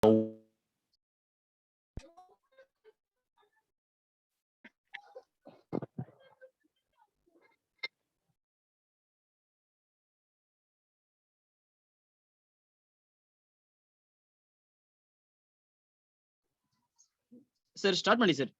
Sir start ಮಾಡಿ sir.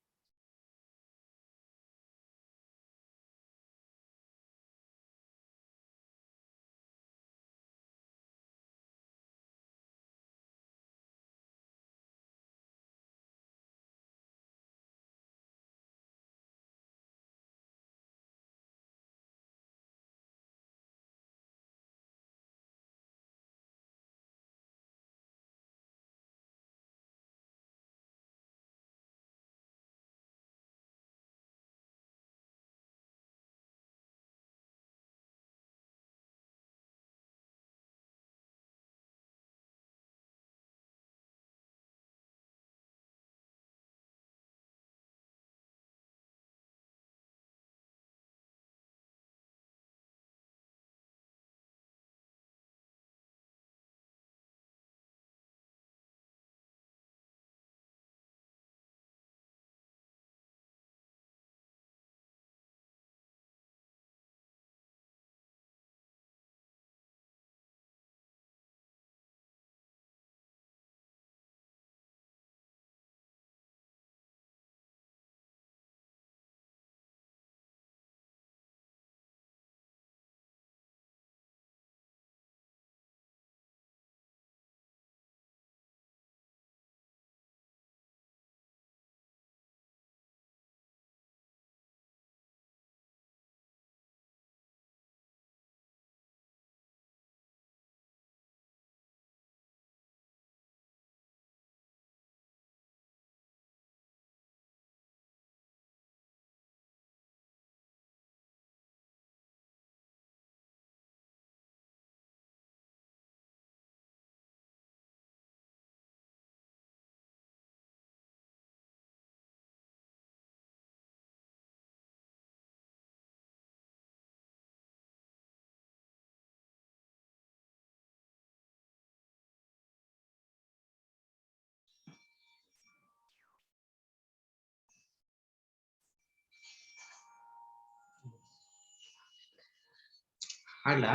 ಹಾಡ್ಲಾ?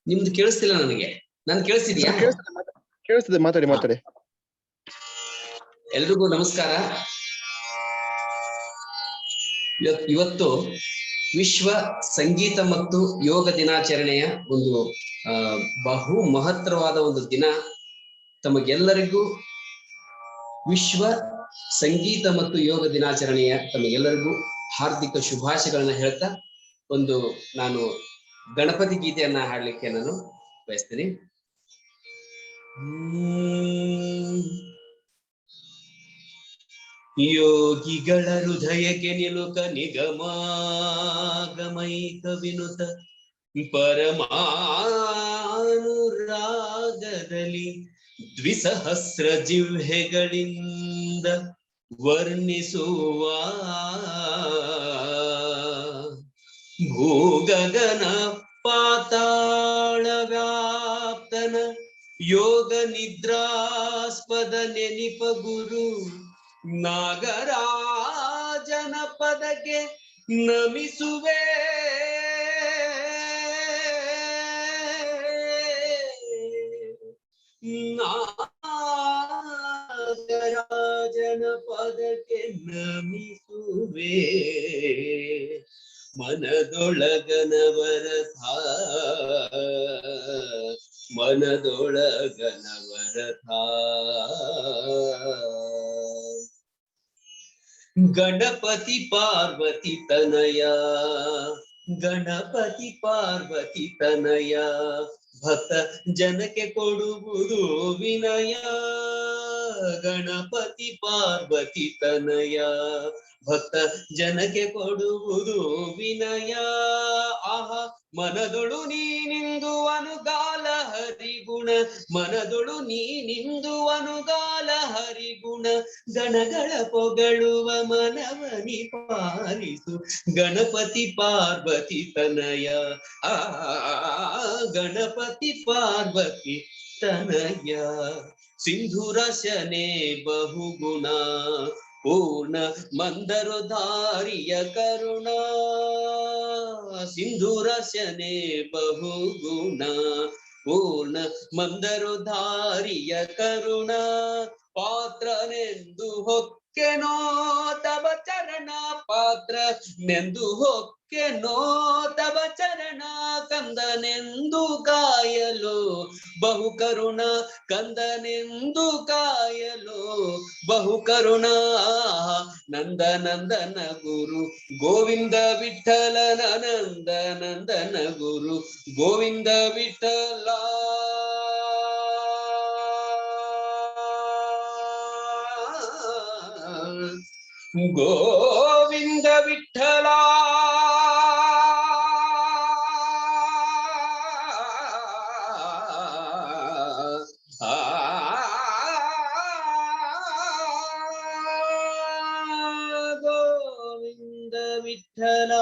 ನಿಮ್ದು ಕೇಳಿಸ್ತಿಲ್ಲ ನನಗೆ. ನಾನು ಕೇಳಿಸ್ತಿದ್ಯಾ? ಕೇಳಿಸ್ತಿದೆ, ಮಾತಾಡಿ ಮಾತಾಡಿ. ಎಲ್ರಿಗೂ ನಮಸ್ಕಾರ. ಇವತ್ತು ವಿಶ್ವ ಸಂಗೀತ ಮತ್ತು ಯೋಗ ದಿನಾಚರಣೆಯ ಒಂದು ಬಹು ಮಹತ್ತರವಾದ ಒಂದು ದಿನ. ತಮಗೆಲ್ಲರಿಗೂ ವಿಶ್ವ ಸಂಗೀತ ಮತ್ತು ಯೋಗ ದಿನಾಚರಣೆಯ ತಮಗೆಲ್ಲರಿಗೂ ಹಾರ್ದಿಕ ಶುಭಾಶಯಗಳನ್ನ ಹೇಳ್ತಾ ನಾನು ಗಣಪತಿ ಗೀತೆಯನ್ನ ಹಾಡ್ಲಿಕ್ಕೆ ನಾನು ಬಯಸ್ತೀನಿ. ಯೋಗಿಗಳ ಹೃದಯಕ್ಕೆ ನಿಲುಕ ನಿಗಮಾಗಮೈಕ ವಿನುತ ಪರಮಾನುರಾಗದಲ್ಲಿ ದ್ವಿಸಹಸ್ರ ಜಿಹ್ವೆಗಳಿಂದ ವರ್ಣಿಸುವ ಭೂಗಗನ ಪಾತಾಳ ವ್ಯಾಪ್ತನ ಯೋಗ ನಿದ್ರಾಸ್ಪದ ನೆನಿಪ ಗುರು ನಾಗರಾಜನ ಪದಕ್ಕೆ ನಮಿಸುವೆ. ನಾಗರಾಜನ ಪದಕ್ಕೆ ನಮಿಸುವೆ. ಮನದೊಳಗನವರಥ ಮನದೊಳಗನವರಥ ಗಣಪತಿ ಪಾರ್ವತಿ ತನಯ ಗಣಪತಿ ಪಾರ್ವತಿ ತನಯ ಭಕ್ತ ಜನಕ್ಕೆ ಕೊಡುವುದು ವಿನಯ. ಗಣಪತಿ ಪಾರ್ವತಿ ತನಯ ಭಕ್ತ ಜನಕ್ಕೆ ಕೊಡುವುದು ವಿನಯ. ಆಹ ಮನದೊಳು ನೀನಿಂದು ಅನುಗಾಲ ಹರಿಗುಣ ಮನದೊಳು ನೀನಿಂದು ಅನುಗಾಲ ಹರಿಗುಣ ಗಣಗಳ ಪೊಗಳುವ ಮನವನಿ ಪಾಲಿಸು ಗಣಪತಿ ಪಾರ್ವತಿ ತನಯ. ಗಣಪತಿ ಪಾರ್ವತಿ ತನಯ ಸಿಂಧುರಸನೆ ಬಹುಗುಣ ಪೂರ್ಣ ಮಂದರಧಾರಿಯ ಕರುಣ ಸಿಂಧುರಸನೆ ಬಹುಗುಣ ಪೂರ್ಣ ಮಂದರಧಾರಿಯ ಕರುಣ ಪಾತ್ರನೆಂದು ಹೊಕ್ಕೆನೋ ತವ ಚರಣ ಪಾತ್ರ ನೆಂದು ಹೊಕ್ಕೆನೋ ತವ ಚರಣ ಕಂದನೆಂದು ಕಾಯಲು ಬಹು ಕರುಣ ಕಂದನೆಂದು ಕಾಯಲು ಬಹು ಕರುಣ ನಂದ ನಂದನ ಗುರು ಗೋವಿಂದ ವಿಠಲನ ನಂದ ನಂದನ ಗುರು ಗೋವಿಂದ ವಿಠಲ ಗೋವಿಂದ ವಿಠಲ ಗೋವಿಂದ ವಿಠಲ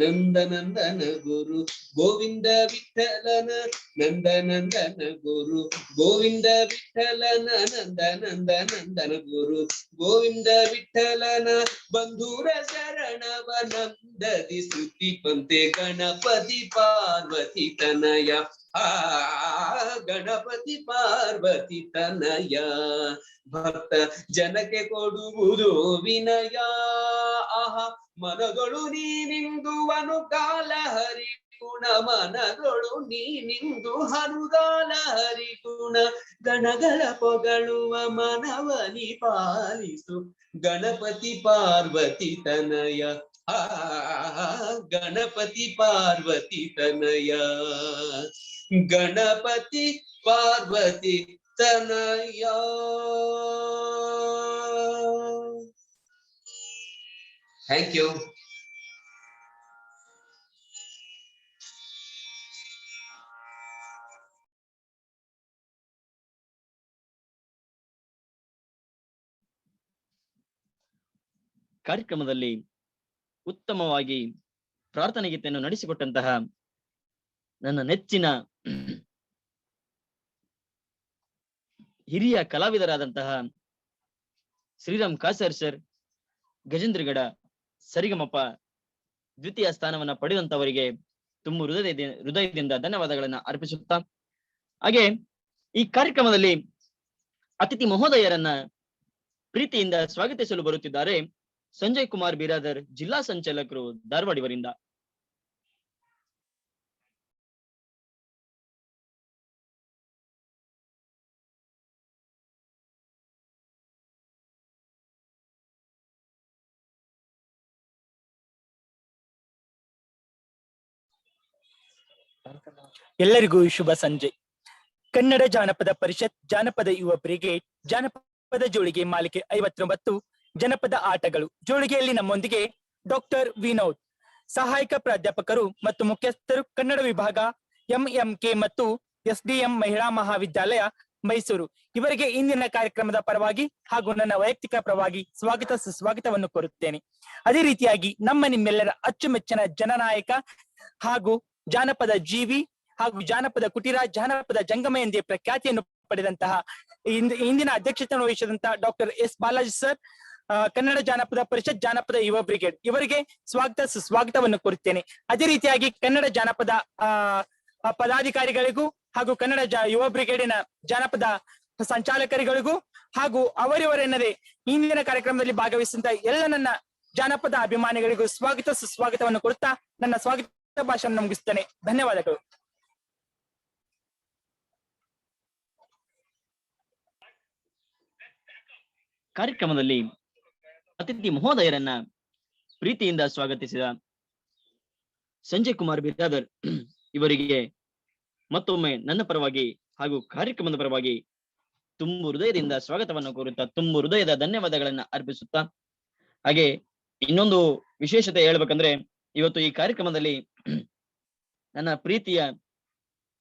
ನಂದ ನಂದನ ಗುರು ಗೋವಿಂದ ವಿಠಲನ ನಂದ ನಂದನ ಗುರು ಗೋವಿಂದ ವಿಠಲನ ನಂದ ನಂದ ನಂದನ ಗುರು ಗೋವಿಂದ ವಿಠಲನ ಬಂಧುರ ಶರಣವ ನಂದದಿ ಸ್ತುತಿ ಪಂತೆ ಗಣಪತಿ ಪಾರ್ವತಿ ತನಯ ಗಣಪತಿ ಪಾರ್ವತಿ ತನಯ ಭಕ್ತ ಜನಕ್ಕೆ ಕೊಡುವುದು ವಿನಯ ಆಹಾ ಮನಗಳು ನೀನಿಂದು ಅನುಕಾಲ ಹರಿಗುಣ ಮನಗಳು ನೀನಿಂದು ಹನುಗಾಲ ಹರಿಗುಣ ಗಣಗಳ ಪೊಗಳುವ ಮನವನಿ ಪಾಲಿಸು ಗಣಪತಿ ಪಾರ್ವತಿ ತನಯ ಗಣಪತಿ ಪಾರ್ವತಿ ತನಯ ಗಣಪತಿ ಪಾರ್ವತಿ ತನಯ ಥ್ಯಾಂಕ್ ಯು. ಕಾರ್ಯಕ್ರಮದಲ್ಲಿ ಉತ್ತಮವಾಗಿ ಪ್ರಾರ್ಥನೆ ಗೀತೆಯನ್ನು ನಡೆಸಿಕೊಟ್ಟಂತಹ ನನ್ನ ನೆಚ್ಚಿನ ಹಿರಿಯ ಕಲಾವಿದರಾದಂತಹ ಶ್ರೀರಾಮ್ ಕಾಸರ್ ಸರ್, ಗಜೇಂದ್ರಗಡ ಸರಿಗಮಪ ದ್ವಿತೀಯ ಸ್ಥಾನವನ್ನ ಪಡೆದಂತವರಿಗೆ ತುಂಬ ಹೃದಯದಿಂದ ಧನ್ಯವಾದಗಳನ್ನ ಅರ್ಪಿಸುತ್ತಾ, ಹಾಗೆ ಈ ಕಾರ್ಯಕ್ರಮದಲ್ಲಿ ಅತಿಥಿ ಮಹೋದಯರನ್ನ ಪ್ರೀತಿಯಿಂದ ಸ್ವಾಗತಿಸಲು ಬರುತ್ತಿದ್ದಾರೆ ಸಂಜಯ್ ಕುಮಾರ್ ಬಿರಾದರ್, ಜಿಲ್ಲಾ ಸಂಚಾಲಕರು, ಧಾರವಾಡ ಇವರಿಂದ. ಎಲ್ಲರಿಗೂ ಶುಭ ಸಂಜೆ. ಕನ್ನಡ ಜಾನಪದ ಪರಿಷತ್, ಜಾನಪದ ಯುವ ಬ್ರಿಗೇಡ್, ಜಾನಪದ ಜೋಳಿಗೆ ಮಾಲಿಕೆ 59, ಜನಪದ ಆಟಗಳು ಜೋಳಿಗೆಯಲ್ಲಿ ನಮ್ಮೊಂದಿಗೆ ಡಾಕ್ಟರ್ ವಿನೋದ್, ಸಹಾಯಕ ಪ್ರಾಧ್ಯಾಪಕರು ಮತ್ತು ಮುಖ್ಯಸ್ಥರು, ಕನ್ನಡ ವಿಭಾಗ, ಎಂಎಂಕೆ ಮತ್ತು ಎಸ್ಡಿಎಂ ಮಹಿಳಾ ಮಹಾವಿದ್ಯಾಲಯ ಮೈಸೂರು. ಇವರಿಗೆ ಇಂದಿನ ಕಾರ್ಯಕ್ರಮದ ಪರವಾಗಿ ಹಾಗೂ ನನ್ನ ವೈಯಕ್ತಿಕ ಪರವಾಗಿ ಸುಸ್ವಾಗತವನ್ನು ಕೋರುತ್ತೇನೆ. ಅದೇ ರೀತಿಯಾಗಿ ನಮ್ಮ ನಿಮ್ಮೆಲ್ಲರ ಅಚ್ಚುಮೆಚ್ಚಿನ ಜನನಾಯಕ ಹಾಗೂ ಜಾನಪದ ಜೀವಿ ಹಾಗೂ ಜಾನಪದ ಕುಟೀರ, ಜಾನಪದ ಜಂಗಮ ಎಂದೇ ಪ್ರಖ್ಯಾತಿಯನ್ನು ಪಡೆದಂತಹ ಇಂದಿನ ಅಧ್ಯಕ್ಷತೆಯನ್ನು ವಹಿಸಿದಂತಹ doctor S Balaji sir, Kannada Janapada Parishat, ಜಾನಪದ ಯುವ ಬ್ರಿಗೇಡ್ ಇವರಿಗೆ ಸುಸ್ವಾಗತವನ್ನು ಕೋರುತ್ತೇನೆ. ಅದೇ ರೀತಿಯಾಗಿ ಕನ್ನಡ ಜಾನಪದ ಪದಾಧಿಕಾರಿಗಳಿಗೂ ಹಾಗೂ ಕನ್ನಡ ಯುವ ಬ್ರಿಗೇಡಿನ ಜಾನಪದ ಸಂಚಾಲಕರಿಗಳಿಗೂ ಹಾಗೂ ಅವರಿವರೆನ್ನದೇ ಇಂದಿನ ಕಾರ್ಯಕ್ರಮದಲ್ಲಿ ಭಾಗವಹಿಸಿದಂತ ಎಲ್ಲ ನನ್ನ ಜಾನಪದ ಅಭಿಮಾನಿಗಳಿಗೂ ಸುಸ್ವಾಗತವನ್ನು ಕೊಡುತ್ತಾ ನನ್ನ ಸ್ವಾಗತ ಭಾಷಣ ಮುಗಿಸ್ತೇನೆ. ಧನ್ಯವಾದಗಳು. ಕಾರ್ಯಕ್ರಮದಲ್ಲಿ ಅತಿಥಿ ಮಹೋದಯರನ್ನ ಪ್ರೀತಿಯಿಂದ ಸ್ವಾಗತಿಸಿದ ಸಂಜಯ್ ಕುಮಾರ್ ಬಿರಾದರ್ ಇವರಿಗೆ ಮತ್ತೊಮ್ಮೆ ನನ್ನ ಪರವಾಗಿ ಹಾಗೂ ಕಾರ್ಯಕ್ರಮದ ಪರವಾಗಿ ತುಂಬ ಹೃದಯದಿಂದ ಸ್ವಾಗತವನ್ನು ಕೋರುತ್ತಾ, ತುಂಬ ಹೃದಯದ ಧನ್ಯವಾದಗಳನ್ನ ಅರ್ಪಿಸುತ್ತಾ, ಹಾಗೆ ಇನ್ನೊಂದು ವಿಶೇಷತೆ ಹೇಳ್ಬೇಕಂದ್ರೆ, ಇವತ್ತು ಈ ಕಾರ್ಯಕ್ರಮದಲ್ಲಿ ನನ್ನ ಪ್ರೀತಿಯ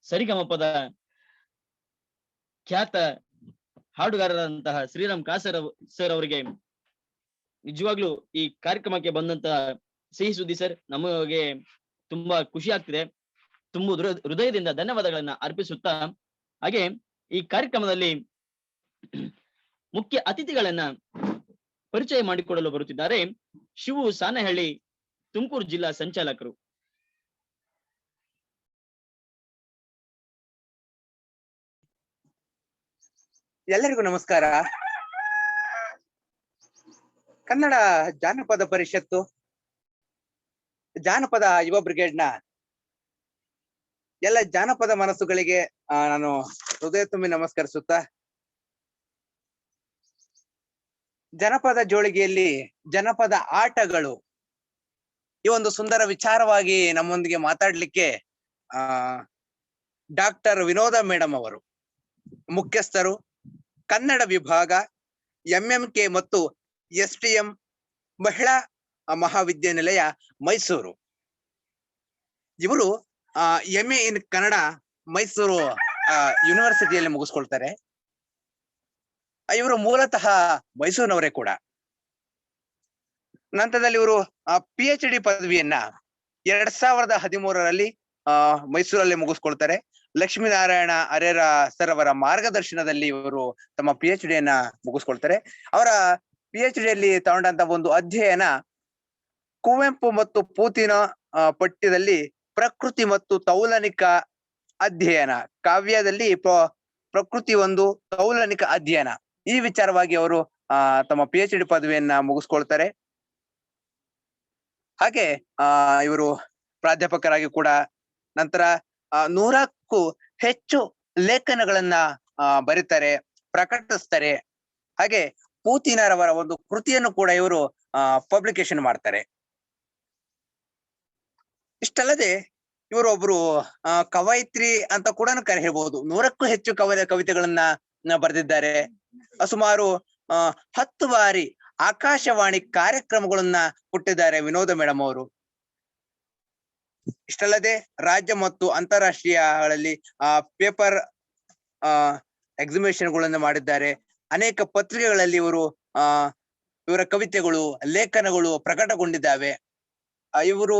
ಸರಿಗಮಪದ ಖ್ಯಾತ ಹಾಡುಗಾರರಾದಂತಹ ಶ್ರೀರಾಮ್ ಕಾಸರ್ ಸರ್ ಅವರಿಗೆ ನಿಜವಾಗ್ಲೂ ಈ ಕಾರ್ಯಕ್ರಮಕ್ಕೆ ಬಂದಂತ ಸಿಹಿ ಸುದ್ದಿ ಸರ್. ನಮಗೆ ತುಂಬಾ ಖುಷಿ ಆಗ್ತಿದೆ. ತುಂಬ ಹೃದಯದಿಂದ ಧನ್ಯವಾದಗಳನ್ನ ಅರ್ಪಿಸುತ್ತಾ, ಹಾಗೆ ಈ ಕಾರ್ಯಕ್ರಮದಲ್ಲಿ ಮುಖ್ಯ ಅತಿಥಿಗಳನ್ನ ಪರಿಚಯ ಮಾಡಿಕೊಡಲು ಬರುತ್ತಿದ್ದಾರೆ ಶಿವು ಸಾನೆಹಳ್ಳಿ, ತುಮಕೂರು ಜಿಲ್ಲಾ ಸಂಚಾಲಕರು. ಎಲ್ಲರಿಗೂ ನಮಸ್ಕಾರ. ಕನ್ನಡ ಜಾನಪದ ಪರಿಷತ್ತು, ಜಾನಪದ ಯುವ ಬ್ರಿಗೇಡ್ನ ಎಲ್ಲ ಜಾನಪದ ಮನಸ್ಸುಗಳಿಗೆ ನಾನು ಹೃದಯ ತುಂಬಿ ನಮಸ್ಕರಿಸುತ್ತಾ, ಜನಪದ ಜೋಳಿಗೆಯಲ್ಲಿ ಜನಪದ ಆಟಗಳು ಈ ಒಂದು ಸುಂದರ ವಿಚಾರವಾಗಿ ನಮ್ಮೊಂದಿಗೆ ಮಾತಾಡ್ಲಿಕ್ಕೆ ಡಾಕ್ಟರ್ ವಿನೋದ ಮೇಡಮ್ ಅವರು, ಮುಖ್ಯಸ್ಥರು, ಕನ್ನಡ ವಿಭಾಗ, ಎಂಎಂಕೆ ಮತ್ತು STM ಮಹಿಳಾ ಮಹಾವಿದ್ಯಾನಿಲಯ ಮೈಸೂರು. ಇವರು MA ಇನ್ ಕನ್ನಡ ಮೈಸೂರು ಯೂನಿವರ್ಸಿಟಿಯಲ್ಲಿ ಮುಗಿಸ್ಕೊಳ್ತಾರೆ. ಇವರು ಮೂಲತಃ ಮೈಸೂರಿನವರೇ ಕೂಡ. ನಂತರದಲ್ಲಿ ಇವರು PhD ಪದವಿಯನ್ನ 2013ರಲ್ಲಿ ಮೈಸೂರಲ್ಲಿ ಮುಗಿಸ್ಕೊಳ್ತಾರೆ. ಲಕ್ಷ್ಮೀನಾರಾಯಣ ಅರೇರ ಸರ್ ಅವರ ಮಾರ್ಗದರ್ಶನದಲ್ಲಿ ಇವರು ತಮ್ಮ PhD ಯನ್ನ ಮುಗಿಸ್ಕೊಳ್ತಾರೆ. ಅವರ PhD ಯಲ್ಲಿ ತಗೊಂಡಂತ ಒಂದು ಅಧ್ಯಯನ ಕುವೆಂಪು ಮತ್ತು ಪೂತಿನ ಪಠ್ಯದಲ್ಲಿ ಪ್ರಕೃತಿ ಮತ್ತು ತೌಲನಿಕ ಅಧ್ಯಯನ, ಕಾವ್ಯದಲ್ಲಿ ಪ್ರಕೃತಿ ಒಂದು ತೌಲನಿಕ ಅಧ್ಯಯನ, ಈ ವಿಚಾರವಾಗಿ ಅವರು ತಮ್ಮ PhD ಪದವಿಯನ್ನ ಮುಗಿಸ್ಕೊಳ್ತಾರೆ. ಹಾಗೆ ಇವರು ಪ್ರಾಧ್ಯಾಪಕರಾಗಿ ಕೂಡ ನಂತರ 100ಕ್ಕೂ ಹೆಚ್ಚು ಲೇಖನಗಳನ್ನ ಬರೀತಾರೆ, ಪ್ರಕಟಿಸ್ತಾರೆ. ಹಾಗೆ ಪೂತಿನರವರ ಒಂದು ಕೃತಿಯನ್ನು ಕೂಡ ಇವರು ಪಬ್ಲಿಕೇಶನ್ ಮಾಡ್ತಾರೆ. ಇಷ್ಟಲ್ಲದೆ ಇವರು ಒಬ್ರು ಕವಯಿತ್ರಿ ಅಂತ ಕೂಡ ಹೇಳ್ಬಹುದು. 100ಕ್ಕೂ ಹೆಚ್ಚು ಕವಿತೆಗಳನ್ನ ಬರೆದಿದ್ದಾರೆ. ಸುಮಾರು 10 ಬಾರಿ ಆಕಾಶವಾಣಿ ಕಾರ್ಯಕ್ರಮಗಳನ್ನ ಕೊಟ್ಟಿದ್ದಾರೆ ವಿನೋದ ಮೇಡಮ್ ಅವರು. ಇಷ್ಟಲ್ಲದೆ ರಾಜ್ಯ ಮತ್ತು ಅಂತಾರಾಷ್ಟ್ರೀಯಗಳಲ್ಲಿ ಪೇಪರ್ ಎಕ್ಸಿಬಿಷನ್ಗಳನ್ನು ಮಾಡಿದ್ದಾರೆ. ಅನೇಕ ಪತ್ರಿಕೆಗಳಲ್ಲಿ ಇವರ ಕವಿತೆಗಳು, ಲೇಖನಗಳು ಪ್ರಕಟಗೊಂಡಿದ್ದಾವೆ. ಇವರು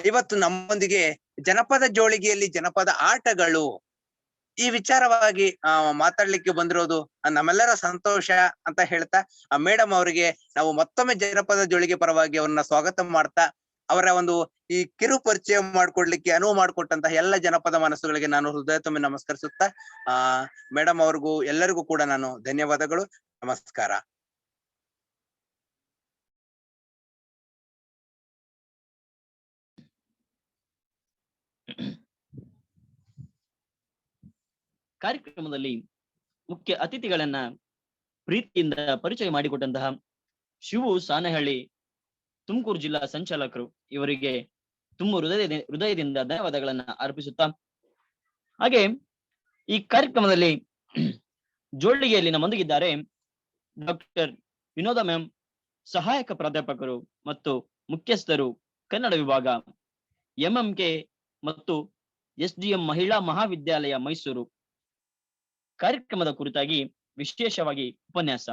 ಇವತ್ತು ನಮ್ಮೊಂದಿಗೆ ಜನಪದ ಜೋಳಿಗೆಯಲ್ಲಿ ಜನಪದ ಆಟಗಳು ಈ ವಿಚಾರವಾಗಿ ಮಾತಾಡ್ಲಿಕ್ಕೆ ಬಂದಿರೋದು ನಮ್ಮೆಲ್ಲರ ಸಂತೋಷ ಅಂತ ಹೇಳ್ತಾ, ಮೇಡಮ್ ಅವರಿಗೆ ನಾವು ಮತ್ತೊಮ್ಮೆ ಜನಪದ ಜೋಳಿಗೆ ಪರವಾಗಿ ಅವ್ರನ್ನ ಸ್ವಾಗತ ಮಾಡ್ತಾ, ಅವರ ಒಂದು ಈ ಕಿರು ಪರಿಚಯ ಮಾಡ್ಕೊಡ್ಲಿಕ್ಕೆ ಅನುವು ಮಾಡಿಕೊಟ್ಟಂತಹ ಎಲ್ಲ ಜನಪದ ಮನಸ್ಸುಗಳಿಗೆ ನಾನು ಹೃದಯ ತುಂಬಿ ನಮಸ್ಕರಿಸುತ್ತಾ, ಮೇಡಮ್ ಅವ್ರಿಗೂ ಎಲ್ಲರಿಗೂ ಕೂಡ ನಾನು ಧನ್ಯವಾದಗಳು, ನಮಸ್ಕಾರ. ಕಾರ್ಯಕ್ರಮದಲ್ಲಿ ಮುಖ್ಯ ಅತಿಥಿಗಳನ್ನ ಪ್ರೀತಿಯಿಂದ ಪರಿಚಯ ಮಾಡಿಕೊಟ್ಟಂತಹ ಶಿವು ಸಾನೆಹಳ್ಳಿ, ತುಮಕೂರು ಜಿಲ್ಲಾ ಸಂಚಾಲಕರು, ಇವರಿಗೆ ತುಂಬ ಹೃದಯದಿಂದ ಧನ್ಯವಾದಗಳನ್ನ ಅರ್ಪಿಸುತ್ತಾ, ಹಾಗೆ ಈ ಕಾರ್ಯಕ್ರಮದಲ್ಲಿ ಜೋಳಿಗೆಯಲ್ಲಿ ನಮ್ಮೊಂದಿಗಿದ್ದಾರೆ ಡಾಕ್ಟರ್ ವಿನೋದ ಮ್ಯಾಮ್, ಸಹಾಯಕ ಪ್ರಾಧ್ಯಾಪಕರು ಮತ್ತು ಮುಖ್ಯಸ್ಥರು, ಕನ್ನಡ ವಿಭಾಗ, MMK ಮತ್ತು SDM ಮಹಿಳಾ ಮಹಾವಿದ್ಯಾಲಯ ಮೈಸೂರು. ಕಾರ್ಯಕ್ರಮದ ಕುರಿತಾಗಿ ವಿಶೇಷವಾಗಿ ಉಪನ್ಯಾಸ.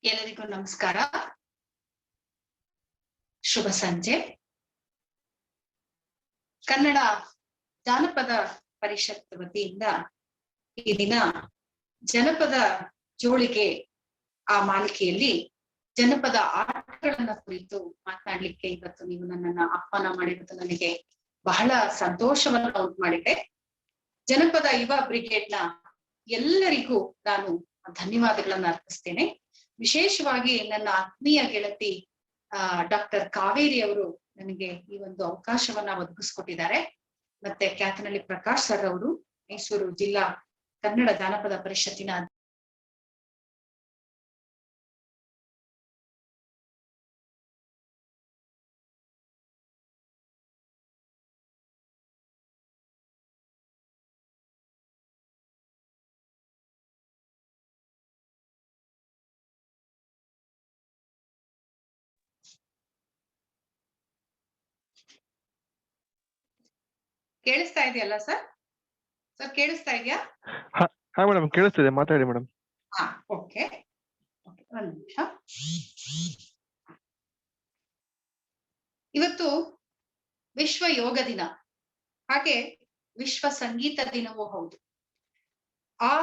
ಎಲ್ಲರಿಗೂ ನಮಸ್ಕಾರ, ಶುಭ ಸಂಜೆ. ಕನ್ನಡ ಜಾನಪದ ಪರಿಷತ್ ವತಿಯಿಂದ ಈ ದಿನ ಜನಪದ ಜೋಳಿಗೆ ಮಾಲಿಕೆಯಲ್ಲಿ ಜನಪದ ಆಟಗಳನ್ನ ಕುರಿತು ಮಾತನಾಡ್ಲಿಕ್ಕೆ ಇವತ್ತು ನೀವು ನನ್ನನ್ನ ಆಹ್ವಾನ ಮಾಡಿರೋದು ನನಗೆ ಬಹಳ ಸಂತೋಷವನ್ನ ಉಂಟು ಮಾಡಿದೆ. ಜನಪದ ಯುವ ಬ್ರಿಗೇಡ್ನ ಎಲ್ಲರಿಗೂ ನಾನು ಧನ್ಯವಾದಗಳನ್ನ ಅರ್ಪಿಸ್ತೇನೆ. ವಿಶೇಷವಾಗಿ ನನ್ನ ಆತ್ಮೀಯ ಗೆಳತಿ ಡಾಕ್ಟರ್ ಕಾವೇರಿ ಅವರು ನನಗೆ ಈ ಒಂದು ಅವಕಾಶವನ್ನ ಒದಗಿಸ್ಕೊಟ್ಟಿದ್ದಾರೆ. ಮತ್ತೆ ಖ್ಯಾತನಹಳ್ಳಿ ಪ್ರಕಾಶ್ ಸರ್ ಅವರು, ಮೈಸೂರು ಜಿಲ್ಲಾ ಕನ್ನಡ ಜಾನಪದ ಪರಿಷತ್ತಿನ ಕೇಳಿಸ್ತಾ ಇದೆಯಲ್ಲ ಸರ್? ಸರ್ ಕೇಳಿಸ್ತಾ ಇದೆಯಾ? ಹಾ ಮೇಡಮ್, ಕೇಳಿಸ್ತಿದೆ, ಮಾತಾಡಿ ಮೇಡಮ್. ಹಾ, ಓಕೆ. ಒಂದ್ ನಿಮಿಷ. ಇವತ್ತು ವಿಶ್ವ ಯೋಗ ದಿನ, ಹಾಗೆ ವಿಶ್ವ ಸಂಗೀತ ದಿನವೂ ಹೌದು. ಆ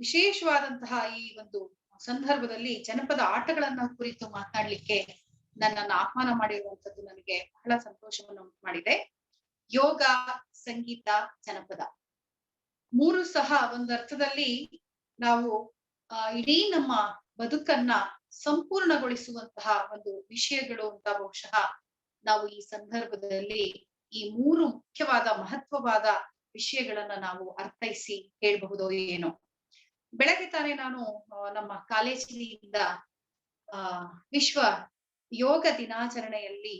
ವಿಶೇಷವಾದಂತಹ ಈ ಒಂದು ಸಂದರ್ಭದಲ್ಲಿ ಜನಪದ ಆಟಗಳನ್ನ ಕುರಿತು ಮಾತನಾಡ್ಲಿಕ್ಕೆ ನನ್ನನ್ನು ಆಹ್ವಾನ ಮಾಡಿರುವಂತದ್ದು ನನಗೆ ಬಹಳ ಸಂತೋಷವನ್ನು ಉಂಟು ಮಾಡಿದೆ. ಯೋಗ, ಸಂಗೀತ, ಜನಪದ ಮೂರು ಸಹ ಒಂದರ್ಥದಲ್ಲಿ ನಾವು ಇಡೀ ನಮ್ಮ ಬದುಕನ್ನ ಸಂಪೂರ್ಣಗೊಳಿಸುವಂತಹ ಒಂದು ವಿಷಯಗಳು ಅಂತ ಬಹುಶಃ ನಾವು ಈ ಸಂದರ್ಭದಲ್ಲಿ ಈ ಮೂರು ಮುಖ್ಯವಾದ ಮಹತ್ವವಾದ ವಿಷಯಗಳನ್ನ ನಾವು ಅರ್ಥೈಸಿ ಹೇಳ್ಬಹುದೋ ಏನೋ. ಬೆಳಗ್ಗೆ ತಾನೇ ನಾನು ನಮ್ಮ ಕಾಲೇಜಿನಿಂದ ವಿಶ್ವ ಯೋಗ ದಿನಾಚರಣೆಯಲ್ಲಿ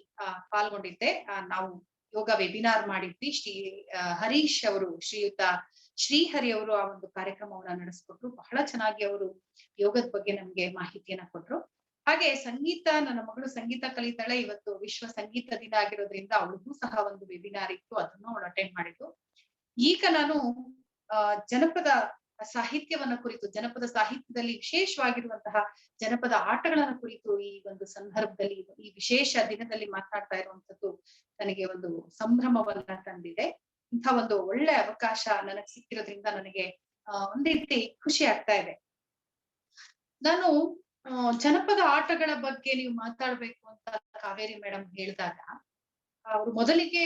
ಪಾಲ್ಗೊಂಡಿದ್ದೆ. ನಾವು ಯೋಗ ವೆಬಿನಾರ್ ಮಾಡಿದ್ವಿ. ಹರೀಶ್ ಅವರು, ಶ್ರೀಯುತ ಶ್ರೀಹರಿ ಅವರು ಆ ಒಂದು ಕಾರ್ಯಕ್ರಮವನ್ನ ನಡೆಸ್ಕೊಟ್ರು. ಬಹಳ ಚೆನ್ನಾಗಿ ಅವರು ಯೋಗದ ಬಗ್ಗೆ ನಮ್ಗೆ ಮಾಹಿತಿಯನ್ನ ಕೊಟ್ರು. ಹಾಗೆ ಸಂಗೀತ, ನನ್ನ ಮಗಳು ಸಂಗೀತ ಕಲಿತಾಳೆ. ಇವತ್ತು ವಿಶ್ವ ಸಂಗೀತ ದಿನ ಆಗಿರೋದ್ರಿಂದ ಅವಳಿಗೂ ಸಹ ಒಂದು ವೆಬಿನಾರ್ ಇತ್ತು, ಅದನ್ನು ಅವಳು ಅಟೆಂಡ್ ಮಾಡಿದ್ದು. ಈಗ ನಾನು ಜನಪದ ಸಾಹಿತ್ಯವನ್ನ ಕುರಿತು, ಜನಪದ ಸಾಹಿತ್ಯದಲ್ಲಿ ವಿಶೇಷವಾಗಿರುವಂತಹ ಜನಪದ ಆಟಗಳನ್ನ ಕುರಿತು ಈ ಒಂದು ಸಂದರ್ಭದಲ್ಲಿ, ಈ ವಿಶೇಷ ದಿನದಲ್ಲಿ ಮಾತನಾಡ್ತಾ ಇರುವಂತದ್ದು ನನಗೆ ಒಂದು ಸಂಭ್ರಮವನ್ನ ತಂದಿದೆ. ಇಂಥ ಒಂದು ಒಳ್ಳೆ ಅವಕಾಶ ನನಗೆ ಸಿಕ್ಕಿರೋದ್ರಿಂದ ನನಗೆ ಒಂದ್ ರೀತಿ ಖುಷಿ ಆಗ್ತಾ ಇದೆ. ನಾನು ಜನಪದ ಆಟಗಳ ಬಗ್ಗೆ ನೀವು ಮಾತಾಡ್ಬೇಕು ಅಂತ ಕಾವೇರಿ ಮೇಡಮ್ ಹೇಳಿದಾಗ, ಅವ್ರು ಮೊದಲಿಗೆ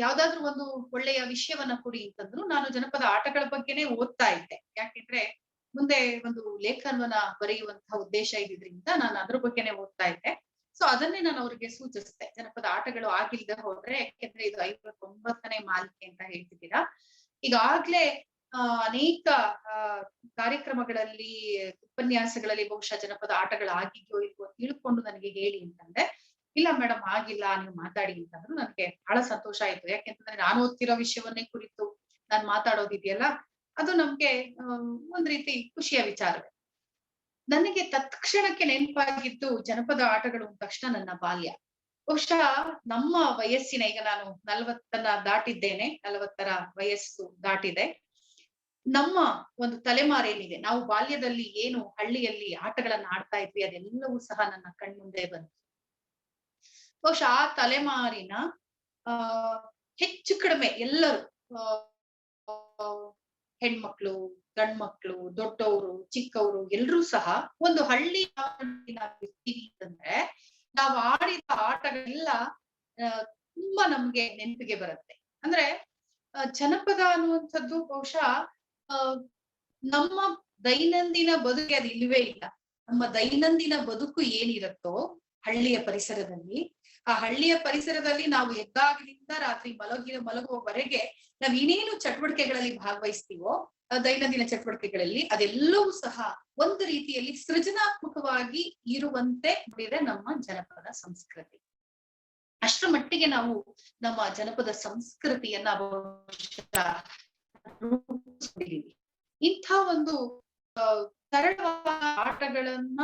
ಯಾವ್ದಾದ್ರು ಒಂದು ಒಳ್ಳೆಯ ವಿಷಯವನ್ನ ಕೊಡಿ ಅಂತಂದ್ರು. ನಾನು ಜನಪದ ಆಟಗಳ ಬಗ್ಗೆನೇ ಓದ್ತಾ ಇದ್ದೆ. ಯಾಕೆಂದ್ರೆ ಮುಂದೆ ಒಂದು ಲೇಖನವನ್ನ ಬರೆಯುವಂತಹ ಉದ್ದೇಶ ಇದ್ರಿಂದ ನಾನು ಅದ್ರ ಬಗ್ಗೆನೆ ಓದ್ತಾ ಇದ್ದೆ. ಸೊ ಅದನ್ನೇ ನಾನು ಅವ್ರಿಗೆ ಸೂಚಿಸಿದೆ. ಜನಪದ ಆಟಗಳು ಆಗಿಲ್ದೆ ಹೋದ್ರೆ, ಯಾಕೆಂದ್ರೆ ಇದು 59ನೇ ಮಾಲಿಕೆ ಅಂತ ಹೇಳ್ತಿದ್ದೀರಾ, ಈಗಾಗ್ಲೇ ಅನೇಕ ಕಾರ್ಯಕ್ರಮಗಳಲ್ಲಿ, ಉಪನ್ಯಾಸಗಳಲ್ಲಿ ಬಹುಶಃ ಜನಪದ ಆಟಗಳು ಆಗಿದ್ಯೋ ಇಲ್ವೋ ತಿಳ್ಕೊಂಡು ನನಗೆ ಹೇಳಿ ಅಂತಂದ್ರೆ, ಇಲ್ಲ ಮೇಡಮ್ ಆಗಿಲ್ಲ, ನೀವು ಮಾತಾಡಿ ಅಂತಂದ್ರು. ನನಗೆ ಬಹಳ ಸಂತೋಷ ಆಯ್ತು. ಯಾಕೆಂತಂದ್ರೆ ನಾನು ಓದ್ತಿರೋ ವಿಷಯವನ್ನೇ ಕುರಿತು ನಾನು ಮಾತಾಡೋದಿದೆಯಲ್ಲ, ಅದು ನಮ್ಗೆ ಒಂದ್ ರೀತಿ ಖುಷಿಯ ವಿಚಾರವೇ. ನನಗೆ ತತ್ಕ್ಷಣಕ್ಕೆ ನೆನಪಾಗಿದ್ದು ಜನಪದ ಆಟಗಳು ಅಂದ ತಕ್ಷಣ ನನ್ನ ಬಾಲ್ಯ. ಬಹುಶಃ ನಮ್ಮ ವಯಸ್ಸಿನ, ಈಗ ನಾನು 40 ದಾಟಿದ್ದೇನೆ, 40ರ ವಯಸ್ಸು ದಾಟಿದೆ. ನಮ್ಮ ಒಂದು ತಲೆಮಾರೇನಿದೆ, ನಾವು ಬಾಲ್ಯದಲ್ಲಿ ಏನು ಹಳ್ಳಿಯಲ್ಲಿ ಆಟಗಳನ್ನ ಆಡ್ತಾ ಇದ್ವಿ, ಅದೆಲ್ಲವೂ ಸಹ ನನ್ನ ಕಣ್ಮುಂದೆ ಬಂತು. ಬಹುಶಃ ಆ ತಲೆಮಾರಿನ ಹೆಚ್ಚು ಕಡಿಮೆ ಎಲ್ಲರೂ, ಹೆಣ್ಮಕ್ಳು, ಗಂಡ್ಮಕ್ಳು, ದೊಡ್ಡವರು, ಚಿಕ್ಕವರು ಎಲ್ರೂ ಸಹ ಒಂದು ಹಳ್ಳಿ ಇರ್ತೀವಿ ಅಂತಂದ್ರೆ ನಾವು ಆಡಿದ ಆಟಗಳೆಲ್ಲ ತುಂಬಾ ನಮ್ಗೆ ನೆನಪಿಗೆ ಬರುತ್ತೆ. ಅಂದ್ರೆ ಜನಪದ ಅನ್ನುವಂಥದ್ದು ಬಹುಶಃ ನಮ್ಮ ದೈನಂದಿನ ಬದುಕಿಗೆ ಅದು ಇಲ್ವೇ ಇಲ್ಲ. ನಮ್ಮ ದೈನಂದಿನ ಬದುಕು ಏನಿರುತ್ತೋ ಹಳ್ಳಿಯ ಪರಿಸರದಲ್ಲಿ, ಆ ಹಳ್ಳಿಯ ಪರಿಸರದಲ್ಲಿ ನಾವು ಎದ್ದಾಗಲಿಂದ ರಾತ್ರಿ ಮಲಗುವವರೆಗೆ ನಾವ್ ಏನೇನು ಚಟುವಟಿಕೆಗಳಲ್ಲಿ ಭಾಗವಹಿಸ್ತೀವೋ, ದೈನಂದಿನ ಚಟುವಟಿಕೆಗಳಲ್ಲಿ, ಅದೆಲ್ಲವೂ ಸಹ ಒಂದು ರೀತಿಯಲ್ಲಿ ಸೃಜನಾತ್ಮಕವಾಗಿ ಇರುವಂತೆ ನೋಡಿದ್ರೆ ನಮ್ಮ ಜನಪದ ಸಂಸ್ಕೃತಿ. ಅಷ್ಟರ ಮಟ್ಟಿಗೆ ನಾವು ನಮ್ಮ ಜನಪದ ಸಂಸ್ಕೃತಿಯನ್ನ ರೂಪಿಸ್ಕೊಂಡಿದೀವಿ. ಇಂಥ ಒಂದು ಸರಳವಾದ ಆಟಗಳನ್ನ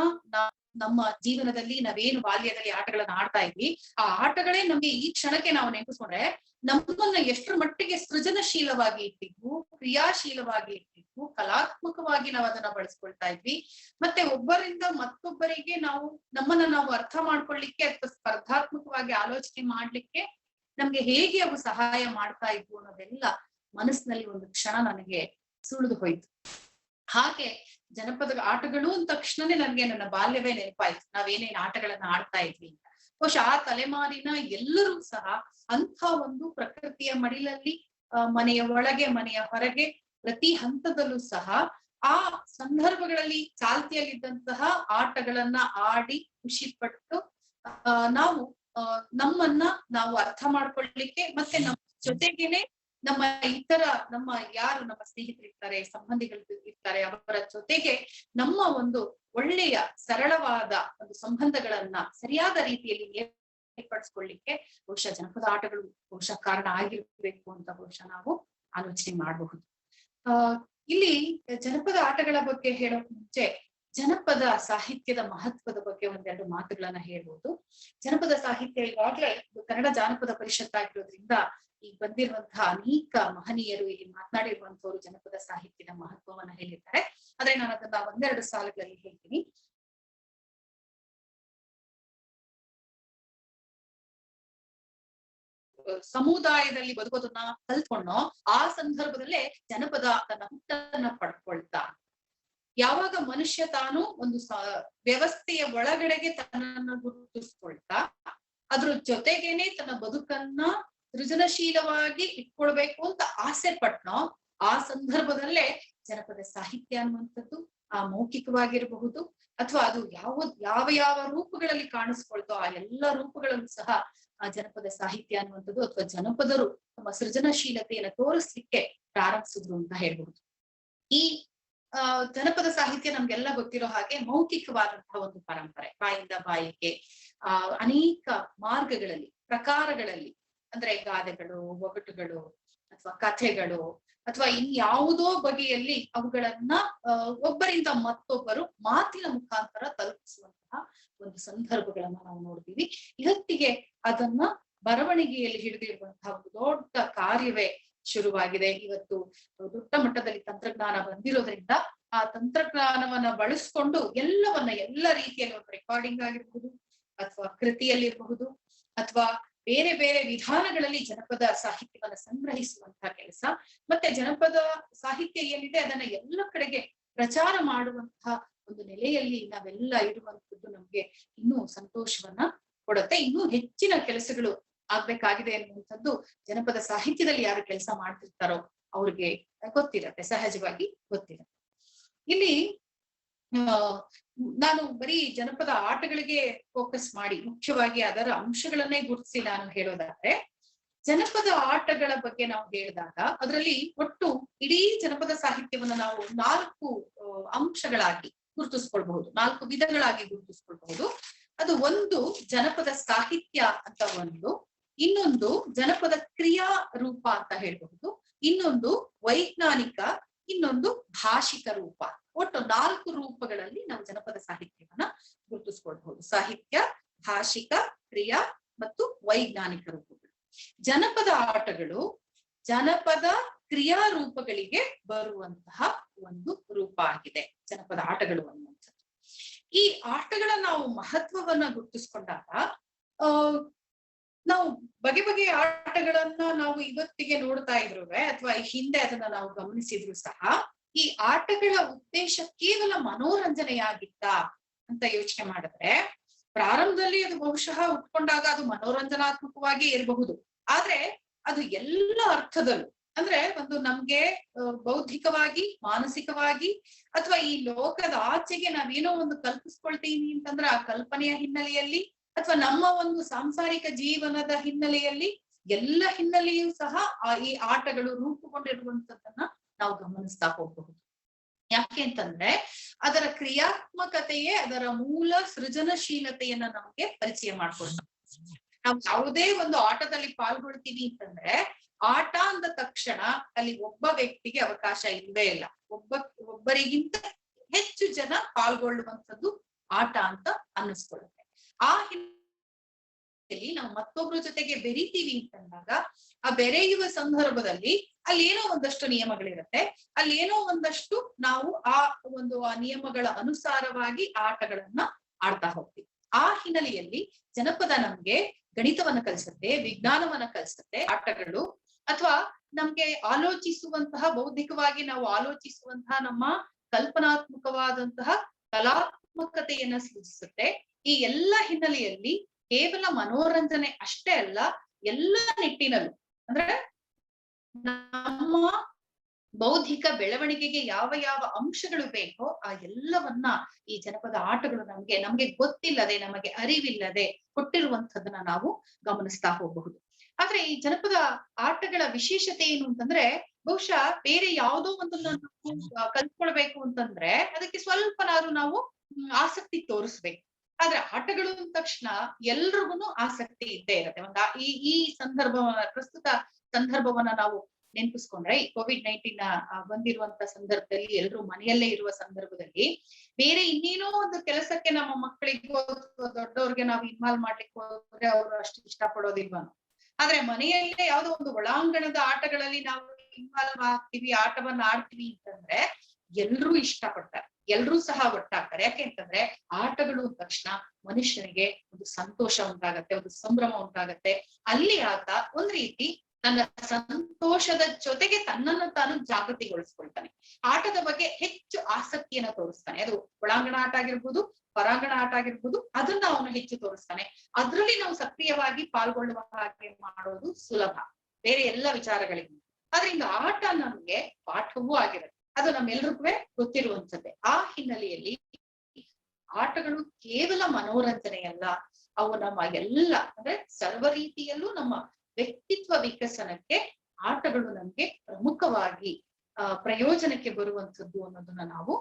ನಮ್ಮ ಜೀವನದಲ್ಲಿ ನಾವೇನು ಬಾಲ್ಯದಲ್ಲಿ ಆಟಗಳನ್ನ ಆಡ್ತಾ ಇದ್ವಿ, ಆ ಆಟಗಳೇ ನಮ್ಗೆ ಈ ಕ್ಷಣಕ್ಕೆ ನಾವು ನೆನಪಿಸ್ಕೊಂಡ್ರೆ ನಮ್ಮನ್ನ ಎಷ್ಟರ ಮಟ್ಟಿಗೆ ಸೃಜನಶೀಲವಾಗಿ ಇಟ್ಟಿದ್ವು, ಕ್ರಿಯಾಶೀಲವಾಗಿ ಇಟ್ಟಿದ್ವು, ಕಲಾತ್ಮಕವಾಗಿ ನಾವು ಅದನ್ನ ಬಳಸ್ಕೊಳ್ತಾ ಇದ್ವಿ. ಮತ್ತೆ ಒಬ್ಬರಿಂದ ಮತ್ತೊಬ್ಬರಿಗೆ ನಮ್ಮನ್ನ ನಾವು ಅರ್ಥ ಮಾಡ್ಕೊಳ್ಳಿಕ್ಕೆ ಅಥವಾ ಸ್ಪರ್ಧಾತ್ಮಕವಾಗಿ ಆಲೋಚನೆ ಮಾಡ್ಲಿಕ್ಕೆ ನಮ್ಗೆ ಹೇಗೆ ಅವು ಸಹಾಯ ಮಾಡ್ತಾ ಇದ್ವು ಅನ್ನೋದೆಲ್ಲ ಮನಸ್ಸಿನಲ್ಲಿ ಒಂದು ಕ್ಷಣ ನನಗೆ ಸುಳಿದು ಹೋಯ್ತು. ಹಾಗೆ ಜನಪದ ಆಟಗಳು ಅಂದ ತಕ್ಷಣನೇ ನನ್ಗೆ ನನ್ನ ಬಾಲ್ಯವೇ ನೆನಪಾಯ್ತು, ನಾವೇನೇನ್ ಆಟಗಳನ್ನ ಆಡ್ತಾ ಇದ್ವಿ ಅಂತ. ಬಹುಶಃ ಆ ತಲೆಮಾರಿನ ಎಲ್ಲರೂ ಸಹ ಅಂಥ ಒಂದು ಪ್ರಕೃತಿಯ ಮಡಿಲಲ್ಲಿ, ಮನೆಯ ಒಳಗೆ ಮನೆಯ ಹೊರಗೆ ಪ್ರತಿ ಹಂತದಲ್ಲೂ ಸಹ ಆ ಸಂದರ್ಭಗಳಲ್ಲಿ ಚಾಲ್ತಿಯಲ್ಲಿದ್ದಂತಹ ಆಟಗಳನ್ನ ಆಡಿ ಖುಷಿ ಪಟ್ಟು ನಾವು ನಮ್ಮನ್ನ ನಾವು ಅರ್ಥ ಮಾಡ್ಕೊಳ್ಳಿಕ್ಕೆ, ಮತ್ತೆ ನಮ್ಮ ಜೊತೆಗೇನೆ ನಮ್ಮ ಯಾರು ನಮ್ಮ ಸ್ನೇಹಿತರಿರ್ತಾರೆ, ಸಂಬಂಧಿಗಳು ಇರ್ತಾರೆ, ಅವರ ಜೊತೆಗೆ ನಮ್ಮ ಒಂದು ಒಳ್ಳೆಯ ಸರಳವಾದ ಒಂದು ಸಂಬಂಧಗಳನ್ನ ಸರಿಯಾದ ರೀತಿಯಲ್ಲಿ ಏರ್ಪಡಿಸ್ಕೊಳ್ಳಿಕ್ಕೆ ಬಹುಶಃ ಜನಪದ ಆಟಗಳು ಬಹುಶಃ ಕಾರಣ ಆಗಿರ್ಬೇಕು ಅಂತ ಬಹುಶಃ ನಾವು ಆಲೋಚನೆ ಮಾಡಬಹುದು. ಇಲ್ಲಿ ಜನಪದ ಆಟಗಳ ಬಗ್ಗೆ ಹೇಳೋಕ್ ಮುಂಚೆ ಜನಪದ ಸಾಹಿತ್ಯದ ಮಹತ್ವದ ಬಗ್ಗೆ ಒಂದೆರಡು ಮಾತುಗಳನ್ನ ಹೇಳ್ಬೋದು. ಜನಪದ ಸಾಹಿತ್ಯ ಈಗಾಗ್ಲೇ ಕನ್ನಡ ಜಾನಪದ ಪರಿಷತ್ ಆಗಿರೋದ್ರಿಂದ ಈಗ ಬಂದಿರುವಂತಹ ಅನೇಕ ಮಹನೀಯರು ಇಲ್ಲಿ ಮಾತನಾಡಿರುವಂತವರು ಜನಪದ ಸಾಹಿತ್ಯದ ಮಹತ್ವವನ್ನ ಹೇಳಿದ್ದಾರೆ. ಆದ್ರೆ ನಾನು ಅದನ್ನ ಒಂದೆರಡು ಸಾಲುಗಳಲ್ಲಿ ಹೇಳ್ತೀನಿ. ಸಮುದಾಯದಲ್ಲಿ ಬದುಕೋದನ್ನ ಕಲ್ತ್ಕೊಂಡೋ ಆ ಸಂದರ್ಭದಲ್ಲೇ ಜನಪದ ತನ್ನ ಹುಟ್ಟನ್ನ ಪಡ್ಕೊಳ್ತಾ, ಯಾವಾಗ ಮನುಷ್ಯ ತಾನು ಒಂದು ವ್ಯವಸ್ಥೆಯ ಒಳಗಡೆಗೆ ತನ್ನನ್ನು ಗುರುತಿಸ್ಕೊಳ್ತಾ ಅದ್ರ ಜೊತೆಗೇನೆ ತನ್ನ ಬದುಕನ್ನ ಸೃಜನಶೀಲವಾಗಿ ಇಟ್ಕೊಳ್ಬೇಕು ಅಂತ ಆಸೆ ಪಟ್ನೋ ಆ ಸಂದರ್ಭದಲ್ಲೇ ಜನಪದ ಸಾಹಿತ್ಯ ಅನ್ನುವಂಥದ್ದು ಆ ಮೌಖಿಕವಾಗಿರಬಹುದು ಅಥವಾ ಅದು ಯಾವ ಯಾವ ರೂಪಗಳಲ್ಲಿ ಕಾಣಿಸ್ಕೊಳ್ತೋ ಆ ಎಲ್ಲ ರೂಪಗಳಲ್ಲೂ ಸಹ ಆ ಜನಪದ ಸಾಹಿತ್ಯ ಅನ್ನುವಂಥದ್ದು ಅಥವಾ ಜನಪದರು ತಮ್ಮ ಸೃಜನಶೀಲತೆಯನ್ನು ತೋರಿಸ್ಲಿಕ್ಕೆ ಪ್ರಾರಂಭಿಸಿದ್ರು ಅಂತ ಹೇಳ್ಬಹುದು. ಈ ಜನಪದ ಸಾಹಿತ್ಯ ನಮ್ಗೆಲ್ಲ ಗೊತ್ತಿರೋ ಹಾಗೆ ಮೌಖಿಕವಾದಂತಹ ಒಂದು ಪರಂಪರೆ, ಬಾಯಿಂದ ಬಾಯಿಗೆ ಅನೇಕ ಮಾರ್ಗಗಳಲ್ಲಿ ಪ್ರಕಾರಗಳಲ್ಲಿ, ಅಂದ್ರೆ ಗಾದೆಗಳು, ಒಗಟುಗಳು ಅಥವಾ ಕಥೆಗಳು ಅಥವಾ ಇನ್ಯಾವುದೋ ಬಗೆಯಲ್ಲಿ ಅವುಗಳನ್ನ ಒಬ್ಬರಿಂದ ಮತ್ತೊಬ್ಬರು ಮಾತಿನ ಮುಖಾಂತರ ತಲುಪಿಸುವಂತಹ ಒಂದು ಸಂದರ್ಭಗಳನ್ನ ನಾವು ನೋಡ್ತೀವಿ. ಇವತ್ತಿಗೆ ಅದನ್ನ ಬರವಣಿಗೆಯಲ್ಲಿ ಹಿಡಿದಿರುವಂತಹ ಒಂದು ದೊಡ್ಡ ಕಾರ್ಯವೇ ಶುರುವಾಗಿದೆ. ಇವತ್ತು ದೊಡ್ಡ ಮಟ್ಟದಲ್ಲಿ ತಂತ್ರಜ್ಞಾನ ಬಂದಿರೋದ್ರಿಂದ ಆ ತಂತ್ರಜ್ಞಾನವನ್ನ ಬಳಸ್ಕೊಂಡು ಎಲ್ಲ ರೀತಿಯಲ್ಲಿ ಒಂದು ರೆಕಾರ್ಡಿಂಗ್ ಆಗಿರಬಹುದು ಅಥವಾ ಕೃತಿಯಲ್ಲಿರಬಹುದು ಅಥವಾ ಬೇರೆ ಬೇರೆ ವಿಧಾನಗಳಲ್ಲಿ ಜನಪದ ಸಾಹಿತ್ಯವನ್ನ ಸಂಗ್ರಹಿಸುವಂತಹ ಕೆಲಸ, ಮತ್ತೆ ಜನಪದ ಸಾಹಿತ್ಯ ಏನಿದೆ ಅದನ್ನ ಎಲ್ಲ ಕಡೆಗೆ ಪ್ರಚಾರ ಮಾಡುವಂತಹ ಒಂದು ನೆಲೆಯಲ್ಲಿ ನಾವೆಲ್ಲ ಇರುವಂತದ್ದು ನಮ್ಗೆ ಇನ್ನೂ ಸಂತೋಷವನ್ನ ಕೊಡುತ್ತೆ. ಇನ್ನೂ ಹೆಚ್ಚಿನ ಕೆಲಸಗಳು ಆಗ್ಬೇಕಾಗಿದೆ ಅನ್ನುವಂಥದ್ದು ಜನಪದ ಸಾಹಿತ್ಯದಲ್ಲಿ ಯಾರು ಕೆಲಸ ಮಾಡ್ತಿರ್ತಾರೋ ಅವ್ರಿಗೆ ಗೊತ್ತಿರತ್ತೆ, ಸಹಜವಾಗಿ ಗೊತ್ತಿರತ್ತೆ. ಇಲ್ಲಿ ನಾನು ಬರೀ ಜನಪದ ಆಟಗಳಿಗೆ ಫೋಕಸ್ ಮಾಡಿ ಮುಖ್ಯವಾಗಿ ಅದರ ಅಂಶಗಳನ್ನೇ ಗುರುತಿಸಿ ನಾನು ಹೇಳೋದಾದ್ರೆ, ಜನಪದ ಆಟಗಳ ಬಗ್ಗೆ ನಾವು ಹೇಳಿದಾಗ ಅದರಲ್ಲಿ ಒಟ್ಟು ಇಡೀ ಜನಪದ ಸಾಹಿತ್ಯವನ್ನ ನಾವು 4 ಅಂಶಗಳಾಗಿ ಗುರುತಿಸ್ಕೊಳ್ಬಹುದು, 4 ವಿಧಗಳಾಗಿ ಗುರುತಿಸ್ಕೊಳ್ಬಹುದು. ಅದು ಒಂದು ಜನಪದ ಸಾಹಿತ್ಯ ಅಂತ ಒಂದು, ಇನ್ನೊಂದು ಜನಪದ ಕ್ರಿಯಾ ರೂಪ ಅಂತ ಹೇಳ್ಬಹುದು, ಇನ್ನೊಂದು ವೈಜ್ಞಾನಿಕ, ಇನ್ನೊಂದು ಭಾಷಿಕ ರೂಪ. ಒಟ್ಟು 4 ರೂಪಗಳಲ್ಲಿ ನಾವು ಜನಪದ ಸಾಹಿತ್ಯವನ್ನ ಗುರುತಿಸ್ಕೊಳ್ಬಹುದು. ಸಾಹಿತ್ಯ, ಭಾಷಿಕ, ಕ್ರಿಯಾ ಮತ್ತು ವೈಜ್ಞಾನಿಕ ರೂಪಗಳು. ಜನಪದ ಆಟಗಳು ಜನಪದ ಕ್ರಿಯಾ ರೂಪಗಳಿಗೆ ಬರುವಂತಹ ಒಂದು ರೂಪ ಆಗಿದೆ ಜನಪದ ಆಟಗಳು ಅನ್ನುವಂಥದ್ದು. ಈ ಆಟಗಳ ನಾವು ಮಹತ್ವವನ್ನ ಗುರುತಿಸ್ಕೊಂಡಾಗ ನಾವು ಬಗೆ ಬಗೆಯ ಆಟಗಳನ್ನ ನಾವು ಇವತ್ತಿಗೆ ನೋಡ್ತಾ ಇದ್ರುವೆ ಅಥವಾ ಹಿಂದೆ ಅದನ್ನ ನಾವು ಗಮನಿಸಿದ್ರು ಸಹ ಈ ಆಟಗಳ ಉದ್ದೇಶ ಕೇವಲ ಮನೋರಂಜನೆಯಾಗಿತ್ತ ಅಂತ ಯೋಚನೆ ಮಾಡಿದ್ರೆ, ಪ್ರಾರಂಭದಲ್ಲಿ ಅದು ಬಹುಶಃ ಉಟ್ಕೊಂಡಾಗ ಅದು ಮನೋರಂಜನಾತ್ಮಕವಾಗಿ ಇರಬಹುದು, ಆದ್ರೆ ಅದು ಎಲ್ಲ ಅರ್ಥದಲ್ಲೂ ಅಂದ್ರೆ ಒಂದು ನಮ್ಗೆ ಬೌದ್ಧಿಕವಾಗಿ, ಮಾನಸಿಕವಾಗಿ ಅಥವಾ ಈ ಲೋಕದ ಆಚೆಗೆ ನಾವೇನೋ ಒಂದು ಕಲ್ಪಿಸ್ಕೊಳ್ತೀವಿ ಅಂತಂದ್ರೆ ಆ ಕಲ್ಪನೆಯ ಹಿನ್ನೆಲೆಯಲ್ಲಿ ಅಥವಾ ನಮ್ಮ ಒಂದು ಸಾಂಸಾರಿಕ ಜೀವನದ ಹಿನ್ನೆಲೆಯಲ್ಲಿ ಎಲ್ಲ ಹಿನ್ನೆಲೆಯೂ ಸಹ ಈ ಆಟಗಳು ರೂಪುಗೊಂಡಿರುವಂತದನ್ನ ನಾವು ಗಮನಿಸ್ತಾ ಹೋಗಬಹುದು. ಯಾಕೆ ಅಂತಂದ್ರೆ ಅದರ ಕ್ರಿಯಾತ್ಮಕತೆಯೇ ಅದರ ಮೂಲ ಸೃಜನಶೀಲತೆಯನ್ನ ನಮ್ಗೆ ಪರಿಚಯ ಮಾಡ್ಕೊಳ್ತಾರೆ. ನಾವು ಯಾವುದೇ ಒಂದು ಆಟದಲ್ಲಿ ಪಾಲ್ಗೊಳ್ತೀವಿ ಅಂತಂದ್ರೆ ಆಟ ಅಂದ ತಕ್ಷಣ ಅಲ್ಲಿ ಒಬ್ಬ ವ್ಯಕ್ತಿಗೆ ಅವಕಾಶ ಇಲ್ವೇ ಇಲ್ಲ, ಒಬ್ಬರಿಗಿಂತ ಹೆಚ್ಚು ಜನ ಪಾಲ್ಗೊಳ್ಳುವಂಥದ್ದು ಆಟ ಅಂತ ಅನ್ನಿಸ್ಕೊಳ್ಳುತ್ತೆ. ಆ ಹಿನ್ನೆಲೆಯಲ್ಲಿ ನಾವು ಮತ್ತೊಬ್ಬರ ಜೊತೆಗೆ ಬೆರಿತೀವಿ ಅಂತಂದಾಗ ಆ ಬೆರೆಯುವ ಸಂದರ್ಭದಲ್ಲಿ ಅಲ್ಲಿ ಏನೋ ಒಂದಷ್ಟು ನಿಯಮಗಳಿರುತ್ತೆ, ಅಲ್ಲಿ ಏನೋ ಒಂದಷ್ಟು ನಾವು ಆ ನಿಯಮಗಳ ಅನುಸಾರವಾಗಿ ಆಟಗಳನ್ನ ಆಡ್ತಾ ಹೋಗ್ತೀವಿ. ಆ ಹಿನ್ನೆಲೆಯಲ್ಲಿ ಜನಪದ ನಮ್ಗೆ ಗಣಿತವನ್ನ ಕಲಿಸುತ್ತೆ, ವಿಜ್ಞಾನವನ್ನ ಕಲಿಸುತ್ತೆ ಆಟಗಳು, ಅಥವಾ ನಮ್ಗೆ ಆಲೋಚಿಸುವಂತಹ ಬೌದ್ಧಿಕವಾಗಿ ನಾವು ಆಲೋಚಿಸುವಂತಹ ನಮ್ಮ ಕಲ್ಪನಾತ್ಮಕವಾದಂತಹ ಕಲಾತ್ಮಕತೆಯನ್ನ ಸೃಜಿಸುತ್ತೆ. ಈ ಎಲ್ಲ ಹಿನ್ನೆಲೆಯಲ್ಲಿ ಕೇವಲ ಮನೋರಂಜನೆ ಅಷ್ಟೇ ಅಲ್ಲ, ಎಲ್ಲ ನಿಟ್ಟಿನಲ್ಲೂ ಅಂದ್ರೆ ನಮ್ಮ ಬೌದ್ಧಿಕ ಬೆಳವಣಿಗೆಗೆ ಯಾವ ಯಾವ ಅಂಶಗಳು ಬೇಕೋ ಆ ಎಲ್ಲವನ್ನ ಈ ಜನಪದ ಆಟಗಳು ನಮ್ಗೆ ಗೊತ್ತಿಲ್ಲದೆ, ನಮಗೆ ಅರಿವಿಲ್ಲದೆ ಕೊಟ್ಟಿರುವಂತದನ್ನ ನಾವು ಗಮನಿಸ್ತಾ ಹೋಗಬಹುದು. ಆದ್ರೆ ಈ ಜನಪದ ಆಟಗಳ ವಿಶೇಷತೆ ಏನು ಅಂತಂದ್ರೆ, ಬಹುಶಃ ಬೇರೆ ಯಾವುದೋ ಒಂದನ್ನ ನಾವು ಕಲ್ತ್ಕೊಳ್ಬೇಕು ಅಂತಂದ್ರೆ ಅದಕ್ಕೆ ಸ್ವಲ್ಪನಾದ್ರೂ ನಾವು ಆಸಕ್ತಿ ತೋರಿಸ್ಬೇಕು. ಆದ್ರೆ ಆಟಗಳು ಅಂದ ತಕ್ಷಣ ಎಲ್ರಿಗೂ ಆಸಕ್ತಿ ಇದ್ದೇ ಇರುತ್ತೆ. ಈ ಪ್ರಸ್ತುತ ಸಂದರ್ಭವನ್ನ ನಾವು ನೆನಪಿಸ್ಕೊಂಡ್ರೆ ಈ COVID-19 ಬಂದಿರುವಂತ ಸಂದರ್ಭದಲ್ಲಿ ಎಲ್ರು ಮನೆಯಲ್ಲೇ ಇರುವ ಸಂದರ್ಭದಲ್ಲಿ ಬೇರೆ ಇನ್ನೇನೋ ಒಂದು ಕೆಲಸಕ್ಕೆ ನಮ್ಮ ಮಕ್ಕಳಿಗೋ ದೊಡ್ಡವ್ರಿಗೆ ನಾವು ಇನ್ವಾಲ್ವ್ ಮಾಡ್ಲಿಕ್ಕೆ ಹೋದ್ರೆ ಅವ್ರು ಅಷ್ಟು ಇಷ್ಟ ಪಡೋದಿಲ್ವನು. ಆದ್ರೆ ಮನೆಯಲ್ಲೇ ಯಾವ್ದೋ ಒಂದು ಒಳಾಂಗಣದ ಆಟಗಳಲ್ಲಿ ನಾವು ಇನ್ವಾಲ್ವ್ ಆಗ್ತೀವಿ, ಆಟವನ್ನ ಆಡ್ತೀವಿ ಅಂತಂದ್ರೆ ಎಲ್ರೂ ಇಷ್ಟ ಪಡ್ತಾರೆ, ಎಲ್ರೂ ಸಹ ಒಟ್ಟಾಗ್ತಾರೆ. ಯಾಕೆ ಅಂತಂದ್ರೆ ಆಟಗಳು ಅಂದ ತಕ್ಷಣ ಮನುಷ್ಯನಿಗೆ ಒಂದು ಸಂತೋಷ ಉಂಟಾಗತ್ತೆ, ಒಂದು ಸಂಭ್ರಮ ಉಂಟಾಗತ್ತೆ. ಅಲ್ಲಿ ಆತ ಒಂದ್ ರೀತಿ ತನ್ನ ಸಂತೋಷದ ಜೊತೆಗೆ ತನ್ನನ್ನು ತಾನು ಜಾಗೃತಿಗೊಳಿಸ್ಕೊಳ್ತಾನೆ, ಆಟದ ಬಗ್ಗೆ ಹೆಚ್ಚು ಆಸಕ್ತಿಯನ್ನ ತೋರಿಸ್ತಾನೆ. ಅದು ಒಳಾಂಗಣ ಆಟ ಆಗಿರ್ಬೋದು, ಹೊರಾಂಗಣ ಆಟ ಆಗಿರ್ಬೋದು, ಅದನ್ನ ಅವನು ಹೆಚ್ಚು ತೋರಿಸ್ತಾನೆ. ಅದ್ರಲ್ಲಿ ನಾವು ಸಕ್ರಿಯವಾಗಿ ಪಾಲ್ಗೊಳ್ಳುವ ಹಾಗೆ ಮಾಡೋದು ಸುಲಭ ಬೇರೆ ಎಲ್ಲ ವಿಚಾರಗಳಿಗೂ. ಆದ್ರಿಂದ ಆಟ ನಮ್ಗೆ ಪಾಠವೂ ಆಗಿರುತ್ತೆ, ಅದು ನಮ್ಮೆಲ್ರಿಗೂ ಗೊತ್ತಿರುವಂತದ್ದೇ. ಆ ಹಿನ್ನೆಲೆಯಲ್ಲಿ ಆಟಗಳು ಕೇವಲ ಮನೋರಂಜನೆಯಲ್ಲ, ಅವು ನಮ್ಮ ಎಲ್ಲ ಅಂದ್ರೆ ಸರ್ವ ರೀತಿಯಲ್ಲೂ ನಮ್ಮ ವ್ಯಕ್ತಿತ್ವ ವಿಕಸನಕ್ಕೆ ಆಟಗಳು ನಮ್ಗೆ ಪ್ರಮುಖವಾಗಿ ಪ್ರಯೋಜನಕ್ಕೆ ಬರುವಂತದ್ದು ಅನ್ನೋದನ್ನ ನಾವು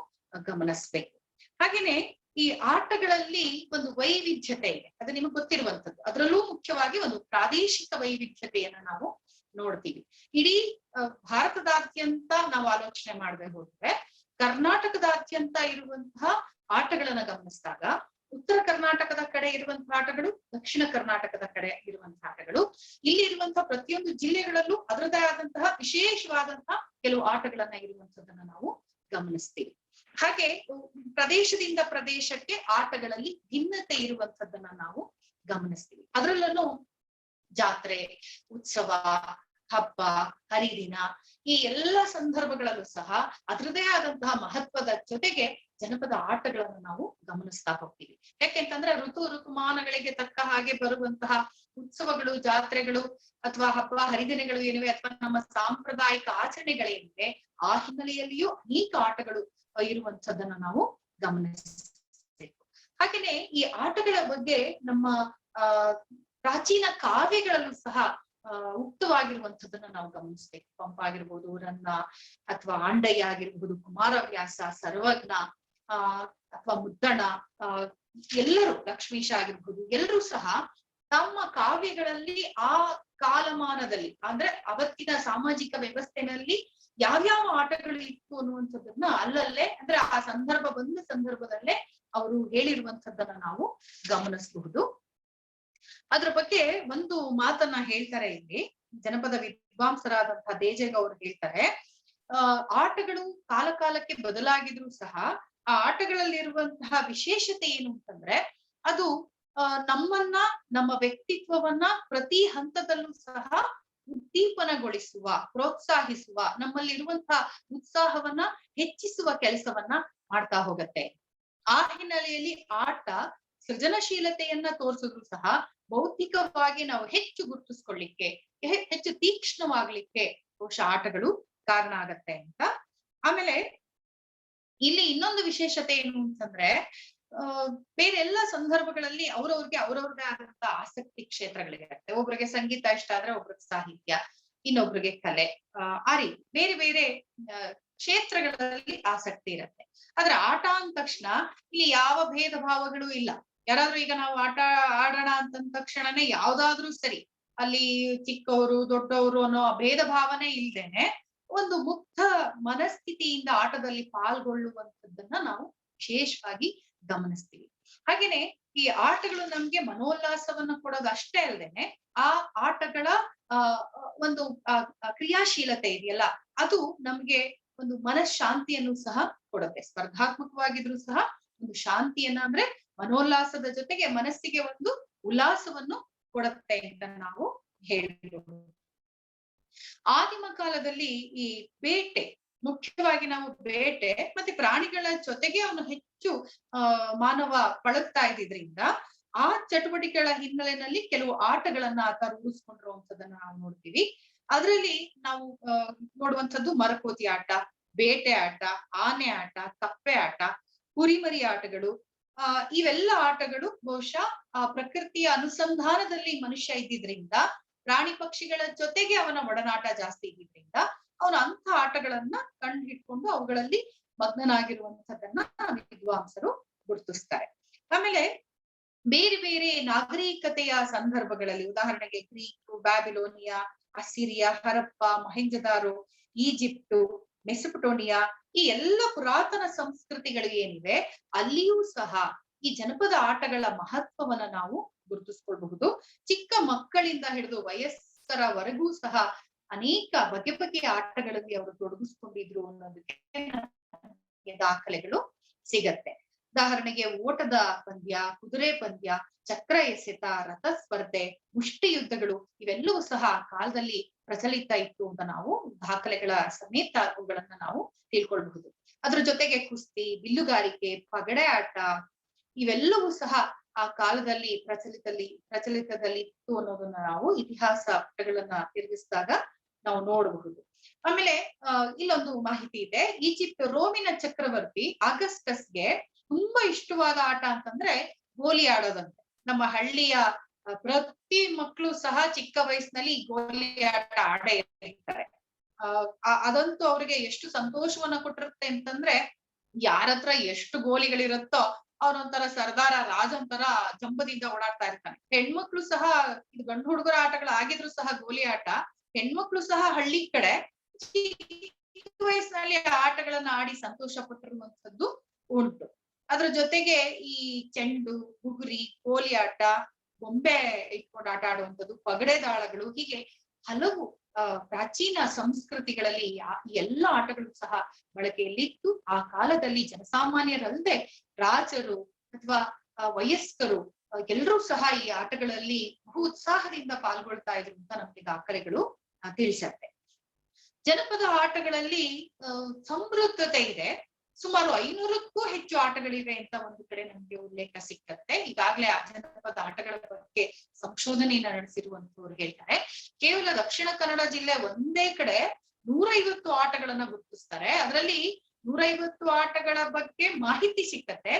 ಗಮನಿಸ್ಬೇಕು. ಹಾಗೇನೆ ಈ ಆಟಗಳಲ್ಲಿ ಒಂದು ವೈವಿಧ್ಯತೆ ಇದೆ, ಅದು ನಿಮಗೆ ಗೊತ್ತಿರುವಂತದ್ದು. ಅದರಲ್ಲೂ ಮುಖ್ಯವಾಗಿ ಒಂದು ಪ್ರಾದೇಶಿಕ ವೈವಿಧ್ಯತೆಯನ್ನ ನಾವು ನೋಡ್ತೀವಿ. ಇಡೀ ಭಾರತದಾದ್ಯಂತ ನಾವು ಆಲೋಚನೆ ಮಾಡದೆ ಹೋದ್ರೆ ಕರ್ನಾಟಕದಾದ್ಯಂತ ಇರುವಂತಹ ಆಟಗಳನ್ನ ಗಮನಿಸಿದಾಗ ಉತ್ತರ ಕರ್ನಾಟಕದ ಕಡೆ ಇರುವಂತಹ ಆಟಗಳು, ದಕ್ಷಿಣ ಕರ್ನಾಟಕದ ಕಡೆ ಇರುವಂತಹ ಆಟಗಳು, ಇಲ್ಲಿ ಇರುವಂತಹ ಪ್ರತಿಯೊಂದು ಜಿಲ್ಲೆಗಳಲ್ಲೂ ಅದರದೇ ಆದಂತಹ ವಿಶೇಷವಾದಂತಹ ಕೆಲವು ಆಟಗಳನ್ನ ಇರುವಂತದನ್ನ ನಾವು ಗಮನಿಸ್ತೀವಿ. ಹಾಗೆ ಪ್ರದೇಶದಿಂದ ಪ್ರದೇಶಕ್ಕೆ ಆಟಗಳಲ್ಲಿ ಭಿನ್ನತೆ ಇರುವಂತದ್ದನ್ನ ನಾವು ಗಮನಿಸ್ತೀವಿ. ಅದರಲ್ಲೂ ಜಾತ್ರೆ, ಉತ್ಸವ, ಹಬ್ಬ, ಹರಿದಿನ ಈ ಎಲ್ಲ ಸಂದರ್ಭಗಳಲ್ಲೂ ಸಹ ಅದರದೇ ಆದಂತಹ ಮಹತ್ವದ ಜೊತೆಗೆ ಜನಪದ ಆಟಗಳನ್ನು ನಾವು ಗಮನಿಸ್ತಾ ಹೋಗ್ತೀವಿ. ಯಾಕೆಂತಂದ್ರೆ ಋತುಮಾನಗಳಿಗೆ ತಕ್ಕ ಹಾಗೆ ಬರುವಂತಹ ಉತ್ಸವಗಳು, ಜಾತ್ರೆಗಳು ಅಥವಾ ಹಬ್ಬ ಹರಿದಿನಗಳು ಏನಿವೆ ಅಥವಾ ನಮ್ಮ ಸಾಂಪ್ರದಾಯಿಕ ಆಚರಣೆಗಳೇನಿವೆ ಆ ಹಿನ್ನೆಲೆಯಲ್ಲಿಯೂ ಅನೇಕ ಆಟಗಳು ಇರುವಂತದ್ದನ್ನ ನಾವು ಗಮನಿಸಬೇಕು. ಹಾಗೇನೆ ಈ ಆಟಗಳ ಬಗ್ಗೆ ನಮ್ಮ ಪ್ರಾಚೀನ ಕಾವ್ಯಗಳಲ್ಲೂ ಸಹ ಉಕ್ತವಾಗಿರುವಂತದ್ದನ್ನ ನಾವು ಗಮನಿಸ್ಬೇಕು. ಪಂಪ ಆಗಿರ್ಬೋದು, ರನ್ನ ಅಥವಾ ಆಂಡಯ್ಯ ಆಗಿರ್ಬೋದು, ಕುಮಾರವ್ಯಾಸ, ಸರ್ವಜ್ಞ ಅಥವಾ ಮುದ್ದಣ, ಎಲ್ಲರೂ ಲಕ್ಷ್ಮೀಶ ಆಗಿರ್ಬೋದು, ಎಲ್ಲರೂ ಸಹ ತಮ್ಮ ಕಾವ್ಯಗಳಲ್ಲಿ ಆ ಕಾಲಮಾನದಲ್ಲಿ ಅಂದ್ರೆ ಅವತ್ತಿನ ಸಾಮಾಜಿಕ ವ್ಯವಸ್ಥೆನಲ್ಲಿ ಯಾವ್ಯಾವ ಆಟಗಳು ಇತ್ತು ಅನ್ನುವಂಥದ್ದನ್ನ ಅಲ್ಲಲ್ಲೇ ಅಂದ್ರೆ ಆ ಸಂದರ್ಭ ಬಂದ ಸಂದರ್ಭದಲ್ಲೇ ಅವರು ಹೇಳಿರುವಂತದ್ದನ್ನ ನಾವು ಗಮನಿಸಬಹುದು. ಅದ್ರ ಬಗ್ಗೆ ಒಂದು ಮಾತನ್ನ ಹೇಳ್ತಾರೆ ಇಲ್ಲಿ ಜನಪದ ವಿದ್ವಾಂಸರಾದಂತಹ ದೇಜಗ ಅವರು ಹೇಳ್ತಾರೆ, ಆಟಗಳು ಕಾಲ ಕಾಲಕ್ಕೆ ಬದಲಾಗಿದ್ರು ಸಹ ಆ ಆಟಗಳಲ್ಲಿರುವಂತಹ ವಿಶೇಷತೆ ಏನು ಅಂತಂದ್ರೆ ಅದು ನಮ್ಮನ್ನ, ನಮ್ಮ ವ್ಯಕ್ತಿತ್ವವನ್ನ ಪ್ರತಿ ಹಂತದಲ್ಲೂ ಸಹ ಉದ್ದೀಪನಗೊಳಿಸುವ, ಪ್ರೋತ್ಸಾಹಿಸುವ, ನಮ್ಮಲ್ಲಿರುವಂತಹ ಉತ್ಸಾಹವನ್ನ ಹೆಚ್ಚಿಸುವ ಕೆಲಸವನ್ನ ಮಾಡ್ತಾ ಹೋಗತ್ತೆ. ಆ ಹಿನ್ನೆಲೆಯಲ್ಲಿ ಆಟ ಸೃಜನಶೀಲತೆಯನ್ನ ತೋರಿಸಿದ್ರು ಸಹ ಬೌದ್ಧಿಕವಾಗಿ ನಾವು ಹೆಚ್ಚು ಗುರುತಿಸ್ಕೊಳ್ಳಿಕ್ಕೆ, ಹೆಚ್ಚು ತೀಕ್ಷ್ಣವಾಗ್ಲಿಕ್ಕೆ ಬಹುಶಃ ಆಟಗಳು ಕಾರಣ ಆಗತ್ತೆ ಅಂತ. ಆಮೇಲೆ ಇಲ್ಲಿ ಇನ್ನೊಂದು ವಿಶೇಷತೆ ಏನು ಅಂತಂದ್ರೆ ಬೇರೆ ಎಲ್ಲ ಸಂದರ್ಭಗಳಲ್ಲಿ ಅವ್ರವ್ರದೇ ಆದಂತ ಆಸಕ್ತಿ ಕ್ಷೇತ್ರಗಳಿರುತ್ತೆ. ಒಬ್ರಿಗೆ ಸಂಗೀತ ಇಷ್ಟ ಆದ್ರೆ ಒಬ್ರಿಗೆ ಸಾಹಿತ್ಯ, ಇನ್ನೊಬ್ರಿಗೆ ಕಲೆ, ಆ ರೀತಿ ಬೇರೆ ಬೇರೆ ಕ್ಷೇತ್ರಗಳಲ್ಲಿ ಆಸಕ್ತಿ ಇರುತ್ತೆ. ಆದ್ರೆ ಆಟ ಅಂದ ತಕ್ಷಣ ಇಲ್ಲಿ ಯಾವ ಭೇದ ಭಾವಗಳು ಇಲ್ಲ. ಯಾರಾದ್ರೂ ಈಗ ನಾವು ಆಟ ಆಡೋಣ ಅಂತಂದ ತಕ್ಷಣನೇ ಯಾವ್ದಾದ್ರೂ ಸರಿ ಅಲ್ಲಿ ಚಿಕ್ಕವರು ದೊಡ್ಡವರು ಅನ್ನೋ ಭೇದ ಭಾವನೆ ಇಲ್ದೇನೆ ಒಂದು ಮುಕ್ತ ಮನಸ್ಥಿತಿಯಿಂದ ಆಟದಲ್ಲಿ ಪಾಲ್ಗೊಳ್ಳುವಂಥದ್ದನ್ನ ನಾವು ವಿಶೇಷವಾಗಿ ಗಮನಿಸ್ತೀವಿ. ಹಾಗೇನೆ ಈ ಆಟಗಳು ನಮ್ಗೆ ಮನೋಲ್ಲಾಸವನ್ನ ಕೊಡೋದು ಅಷ್ಟೇ ಅಲ್ದೇನೆ ಆ ಆಟಗಳ ಒಂದು ಕ್ರಿಯಾಶೀಲತೆ ಇದೆಯಲ್ಲ ಅದು ನಮ್ಗೆ ಒಂದು ಮನಃಶಾಂತಿಯನ್ನು ಸಹ ಕೊಡುತ್ತೆ. ಸ್ಪರ್ಧಾತ್ಮಕವಾಗಿದ್ರು ಸಹ ಒಂದು ಶಾಂತಿಯನ್ನ ಅಂದ್ರೆ ಮನೋಲ್ಲಾಸದ ಜೊತೆಗೆ ಮನಸ್ಸಿಗೆ ಒಂದು ಉಲ್ಲಾಸವನ್ನು ಕೊಡುತ್ತೆ ಅಂತ ನಾವು ಹೇಳ್ಬೋದು. ಆದಿಮ ಕಾಲದಲ್ಲಿ ಈ ಬೇಟೆ, ಮುಖ್ಯವಾಗಿ ನಾವು ಬೇಟೆ ಮತ್ತೆ ಪ್ರಾಣಿಗಳ ಜೊತೆಗೆ ಅವನು ಹೆಚ್ಚು ಮಾನವ ಪಳಗ್ತಾ ಇದ್ದಿದ್ರಿಂದ ಆ ಚಟುವಟಿಕೆಗಳ ಹಿನ್ನೆಲೆಯಲ್ಲಿ ಕೆಲವು ಆಟಗಳನ್ನ ಆತ ರೂಢಿಸ್ಕೊಂಡಿರುವಂತದನ್ನ ನಾವು ನೋಡ್ತೀವಿ. ಅದರಲ್ಲಿ ನಾವು ನೋಡುವಂಥದ್ದು ಮರಕೋತಿ ಆಟ, ಬೇಟೆ ಆಟ, ಆನೆ ಆಟ, ಕಪ್ಪೆ ಆಟ, ಕುರಿಮರಿ ಆಟಗಳು. ಇವೆಲ್ಲ ಆಟಗಳು ಬಹುಶಃ ಆ ಪ್ರಕೃತಿಯ ಅನುಸಂಧಾನದಲ್ಲಿ ಮನುಷ್ಯ ಇದ್ದಿದ್ರಿಂದ, ಪ್ರಾಣಿ ಪಕ್ಷಿಗಳ ಜೊತೆಗೆ ಅವನ ಒಡನಾಟ ಜಾಸ್ತಿ ಇದ್ದಿದ್ರಿಂದ ಅವನು ಅಂಥ ಆಟಗಳನ್ನ ಕಂಡು ಹಿಡ್ಕೊಂಡು ಅವುಗಳಲ್ಲಿ ಮಗ್ನನಾಗಿರುವಂತದನ್ನ ವಿದ್ವಾಂಸರು ಗುರುತಿಸ್ತಾರೆ. ಆಮೇಲೆ ಬೇರೆ ಬೇರೆ ನಾಗರಿಕತೆಯ ಸಂದರ್ಭಗಳಲ್ಲಿ, ಉದಾಹರಣೆಗೆ Greek, Babylonia ಅಸಿರಿಯಾ, Harappa, ಮೊಹೆಂಜದಾರೋ, Egypt, Mesopotamia, ಈ ಎಲ್ಲ ಪುರಾತನ ಸಂಸ್ಕೃತಿಗಳು ಏನಿವೆ ಅಲ್ಲಿಯೂ ಸಹ ಈ ಜನಪದ ಆಟಗಳ ಮಹತ್ವವನ್ನ ನಾವು ಗುರುತಿಸ್ಕೊಳ್ಬಹುದು. ಚಿಕ್ಕ ಮಕ್ಕಳಿಂದ ಹಿಡಿದು ವಯಸ್ಕರವರೆಗೂ ಸಹ ಅನೇಕ ಬಗೆ ಬಗೆಯ ಆಟಗಳಲ್ಲಿ ಅವರು ತೊಡಗಿಸ್ಕೊಂಡಿದ್ರು ಅನ್ನೋದಕ್ಕೆ ದಾಖಲೆಗಳು ಸಿಗತ್ತೆ. ಉದಾಹರಣೆಗೆ ಓಟದ ಪಂದ್ಯ, ಕುದುರೆ ಪಂದ್ಯ, ಚಕ್ರ ಎಸೆತ, ರಥ ಸ್ಪರ್ಧೆ, ಮುಷ್ಟಿ ಯುದ್ಧಗಳು ಇವೆಲ್ಲವೂ ಸಹ ಆ ಕಾಲದಲ್ಲಿ ಪ್ರಚಲಿತ ಇತ್ತು ಅಂತ ನಾವು ದಾಖಲೆಗಳ ಸಮೇತ ಅವುಗಳನ್ನ ನಾವು ತಿಳ್ಕೊಳ್ಬಹುದು. ಅದ್ರ ಜೊತೆಗೆ ಕುಸ್ತಿ, ಬಿಲ್ಲುಗಾರಿಕೆ, ಪಗಡೆ ಆಟ ಇವೆಲ್ಲವೂ ಸಹ ಆ ಕಾಲದಲ್ಲಿ ಪ್ರಚಲಿತದಲ್ಲಿ ಇತ್ತು ಅನ್ನೋದನ್ನ ನಾವು ಇತಿಹಾಸ ಪುಟಗಳನ್ನ ತಿರುಗಿಸಿದಾಗ ನಾವು ನೋಡಬಹುದು. ಆಮೇಲೆ ಇಲ್ಲೊಂದು ಮಾಹಿತಿ ಇದೆ. ಈಜಿಪ್ಟ್ ರೋಮಿನ ಚಕ್ರವರ್ತಿ ಆಗಸ್ಟಸ್ಗೆ ತುಂಬಾ ಇಷ್ಟವಾದ ಆಟ ಅಂತಂದ್ರೆ ಗೋಲಿ ಆಡೋದಂತೆ. ನಮ್ಮ ಹಳ್ಳಿಯ ಪ್ರತಿ ಮಕ್ಕಳು ಸಹ ಚಿಕ್ಕ ವಯಸ್ಸಿನಲ್ಲಿ ಗೋಲಿ ಆಟ ಆಡೇ ಇರ್ತಾರೆ. ಅದಂತೂ ಅವ್ರಿಗೆ ಎಷ್ಟು ಸಂತೋಷವನ್ನ ಕೊಟ್ಟಿರುತ್ತೆ ಅಂತಂದ್ರೆ ಯಾರತ್ರ ಎಷ್ಟು ಗೋಲಿಗಳಿರುತ್ತೋ ಅವ್ರೊಂಥರ ಸರ್ದಾರ ರಾಜನ್ ತರ ಜಂಬದಿಂದ ಓಡಾಡ್ತಾ ಇರ್ತಾನೆ. ಹೆಣ್ಮಕ್ಳು ಸಹ ಇದು ಗಂಡು ಹುಡುಗರ ಆಟಗಳಾಗಿದ್ರು ಸಹ ಗೋಲಿ ಆಟ ಹೆಣ್ಮಕ್ಳು ಸಹ ಹಳ್ಳಿ ಕಡೆ ಚಿಕ್ಕ ವಯಸ್ಸಿನಲ್ಲಿ ಆಟಗಳನ್ನ ಆಡಿ ಸಂತೋಷ ಪಟ್ಟಿರುವಂತದ್ದು ಉಂಟು. ಅದ್ರ ಜೊತೆಗೆ ಈ ಚೆಂಡು, ಬುಗುರಿ, ಕೋಲಿ ಆಟ, ಬೊಂಬೆ ಇಟ್ಕೊಂಡು ಆಟ ಆಡುವಂಥದ್ದು, ಪಗಡೆ ದಾಳಗಳು, ಹೀಗೆ ಹಲವು ಪ್ರಾಚೀನ ಸಂಸ್ಕೃತಿಗಳಲ್ಲಿ ಎಲ್ಲ ಆಟಗಳು ಸಹ ಬಳಕೆಯಲ್ಲಿತ್ತು. ಆ ಕಾಲದಲ್ಲಿ ಜನಸಾಮಾನ್ಯರಲ್ಲದೆ ರಾಜರು ಅಥವಾ ವಯಸ್ಕರು ಎಲ್ಲರೂ ಸಹ ಈ ಆಟಗಳಲ್ಲಿ ಬಹು ಉತ್ಸಾಹದಿಂದ ಪಾಲ್ಗೊಳ್ತಾ ಇದ್ರು ಅಂತ ನಮ್ಗೆ ದಾಖಲೆಗಳು ತಿಳಿಸತ್ತೆ. ಜನಪದ ಆಟಗಳಲ್ಲಿ ಸಮೃದ್ಧತೆ ಇದೆ. ಸುಮಾರು 500ಕ್ಕೂ ಹೆಚ್ಚು ಆಟಗಳಿವೆ ಅಂತ ಒಂದು ಕಡೆ ನಮ್ಗೆ ಉಲ್ಲೇಖ ಸಿಕ್ಕತ್ತೆ. ಈಗಾಗಲೇ ಆ ಜನಪದ ಆಟಗಳ ಬಗ್ಗೆ ಸಂಶೋಧನೆಯನ್ನ ನಡೆಸಿರುವಂತವ್ರು ಹೇಳ್ತಾರೆ. ಕೇವಲ ದಕ್ಷಿಣ ಕನ್ನಡ ಜಿಲ್ಲೆ ಒಂದೇ ಕಡೆ 150 ಆಟಗಳನ್ನ ಗುರುತಿಸ್ತಾರೆ. ಅದರಲ್ಲಿ 150 ಆಟಗಳ ಬಗ್ಗೆ ಮಾಹಿತಿ ಸಿಕ್ಕತ್ತೆ.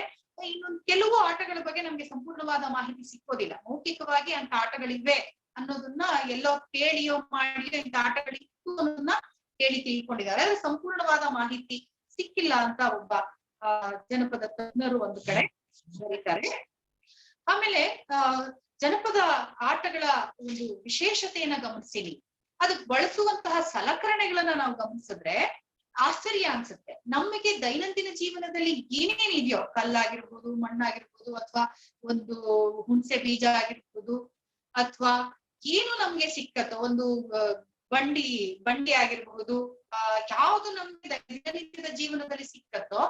ಇನ್ನೊಂದು ಕೆಲವು ಆಟಗಳ ಬಗ್ಗೆ ನಮ್ಗೆ ಸಂಪೂರ್ಣವಾದ ಮಾಹಿತಿ ಸಿಕ್ಕೋದಿಲ್ಲ. ಮೌಖಿಕವಾಗಿ ಅಂತ ಆಟಗಳಿವೆ ಅನ್ನೋದನ್ನ ಎಲ್ಲೋ ಕೇಳಿಯೋ ಮಾಡಿಯೋ ಇಂಥ ಆಟಗಳಿತ್ತು ಅನ್ನೋದನ್ನ ಕೇಳಿ ತಿಳ್ಕೊಂಡಿದ್ದಾರೆ. ಆದ್ರೆ ಸಂಪೂರ್ಣವಾದ ಮಾಹಿತಿ ಸಿಕ್ಕಿಲ್ಲ ಅಂತ ಒಬ್ಬ ಜನಪದ ತಜ್ಞರು ಒಂದು ಕಡೆ ಬರೀತಾರೆ. ಆಮೇಲೆ ಜನಪದ ಆಟಗಳ ಒಂದು ವಿಶೇಷತೆಯನ್ನ ಗಮನಿಸಿನಿ. ಅದಕ್ಕೆ ಬಳಸುವಂತಹ ಸಲಕರಣೆಗಳನ್ನ ನಾವು ಗಮನಿಸಿದ್ರೆ ಆಶ್ಚರ್ಯ ಅನ್ಸುತ್ತೆ. ನಮಗೆ ದೈನಂದಿನ ಜೀವನದಲ್ಲಿ ಏನೇನಿದೆಯೋ, ಕಲ್ಲಾಗಿರ್ಬೋದು, ಮಣ್ಣಾಗಿರ್ಬೋದು, ಅಥವಾ ಒಂದು ಹುಣಸೆ ಬೀಜ ಆಗಿರ್ಬೋದು, ಅಥವಾ ಏನು ನಮ್ಗೆ ಸಿಕ್ಕತ್ತೋ ಒಂದು ಬಂಡಿ ಆಗಿರ್ಬಹುದು, ಯಾವುದು ನಮ್ಗೆ ದಿನನಿತ್ಯದ ಜೀವನದಲ್ಲಿ ಸಿಕ್ಕತ್ತೋ